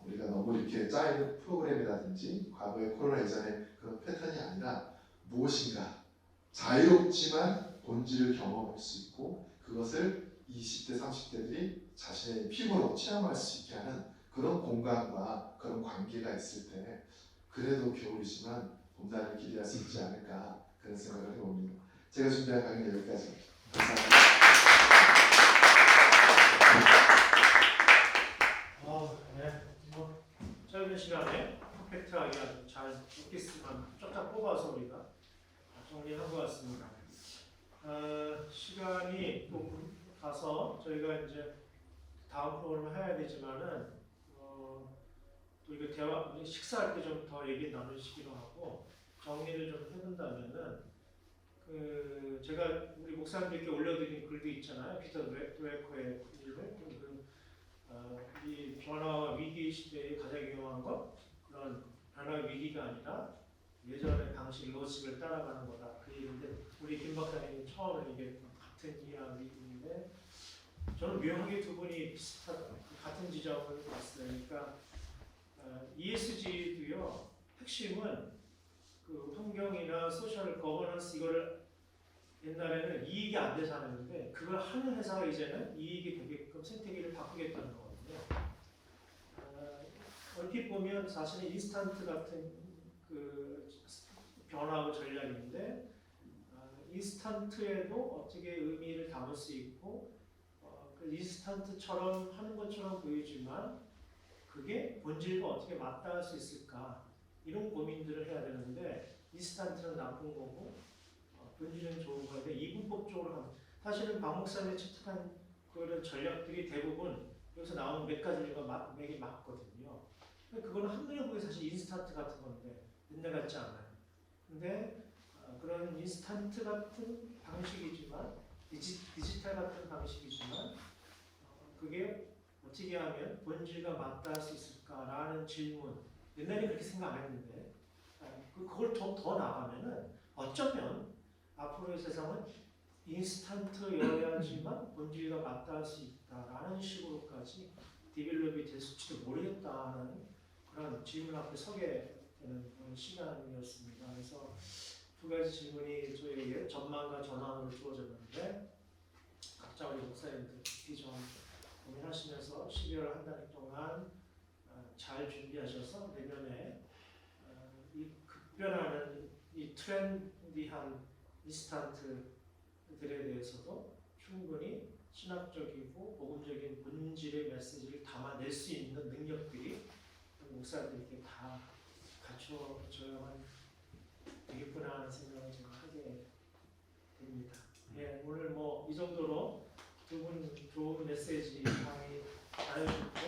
우리가 너무 이렇게 짜이는 프로그램이라든지 과거의 코로나 이전의 그런 패턴이 아니라 무엇인가 자유롭지만 본질을 경험할 수 있고 그것을 20대, 30대들이 자신의 피부로 체험할 수 있게 하는 그런 공간과 그런 관계가 있을 때 그래도 겨울이지만 봄날을 기대할 수 있지 않을까 그런 생각을 해봅니다. 제가 준비한 강의는 여기까지입니다. 감사합니다. 짧은 시간에 퍼펙트하게 아주 잘 엑기스만 쫙쫙 뽑아서 우리가 정리한 것 같습니다. 시간이 또 가서 저희가 이제 다음 프로그램을 해야 되지만은 또 이거 대화 식사할 때 좀 더 얘기 나누시기로 하고 정리를 좀 해본다면은 제가 우리 목사님들께 올려드린 글도 있잖아요. 피터 드웨커의 글을 이 변화와 위기 시대에 가장 위험한 것 그런 변화의 위기가 아니라 예전의 방식 로직을 따라가는 거다 그 얘기인데 우리 김 박사님 처음에 이게 같은 이야기인데 저는 묘하게 두 분이 비슷하다 같은 지점을 봤어요. 그러니까 ESG도요 핵심은 그 환경이나 소셜 거버넌스 이거를 옛날에는 이익이 안 돼서 하는데 그걸 하는 회사가 이제는 이익이 되게끔 생태계를 바꾸겠다는 거거든요. 얼핏 보면 사실은 인스턴트 같은 그 변화하고 전략인데 인스턴트에도 어떻게 의미를 담을 수 있고 그 인스턴트처럼 하는 것처럼 보이지만 그게 본질과 어떻게 맞닿을 수 있을까 이런 고민들을 해야 되는데 인스턴트는 나쁜 거고 본질은 좋은 건데 이분법적으로 하면 사실은 박 목사님이 채택한 그런 전략들이 대부분 여기서 나오는 몇 가지가 맥이 맞거든요. 근데 그거는 한눈에 보기 사실 인스턴트 같은 건데 옛날 같지 않아요. 근데 그런 인스턴트 같은 방식이지만 디지털 같은 방식이지만 그게 어떻게 하면 본질과 맞닿을 수 있을까라는 질문 옛날에 그렇게 생각 안 했는데 그걸 더 나가면은 어쩌면 앞으로의 세상은 인스턴트여야지만 본질과 맞닿을 수 있다라는 식으로까지 디벨롭이 됐을지도 모르겠다는 그런 질문 앞에 서게 되는 그런 시간이었습니다. 그래서 두 가지 질문이 저에게 전망과 전환으로 주어졌는데 각자 우리 목사님들 깊이 좀 고민하시면서 12월 한 달 동안 잘 준비하셔서 내년에 이 급변하는 이 트렌디한 인스턴트들에 대해서도 충분히 신학적이고 복음적인 본질의 메시지를 담아낼 수 있는 능력들이 목사들에게 다 갖춰져야만 되겠구나 하는 생각을 제가 하게 됩니다. 예, 오늘 뭐 이 정도로 두 분 좋은 메시지 강의 나눠주셨고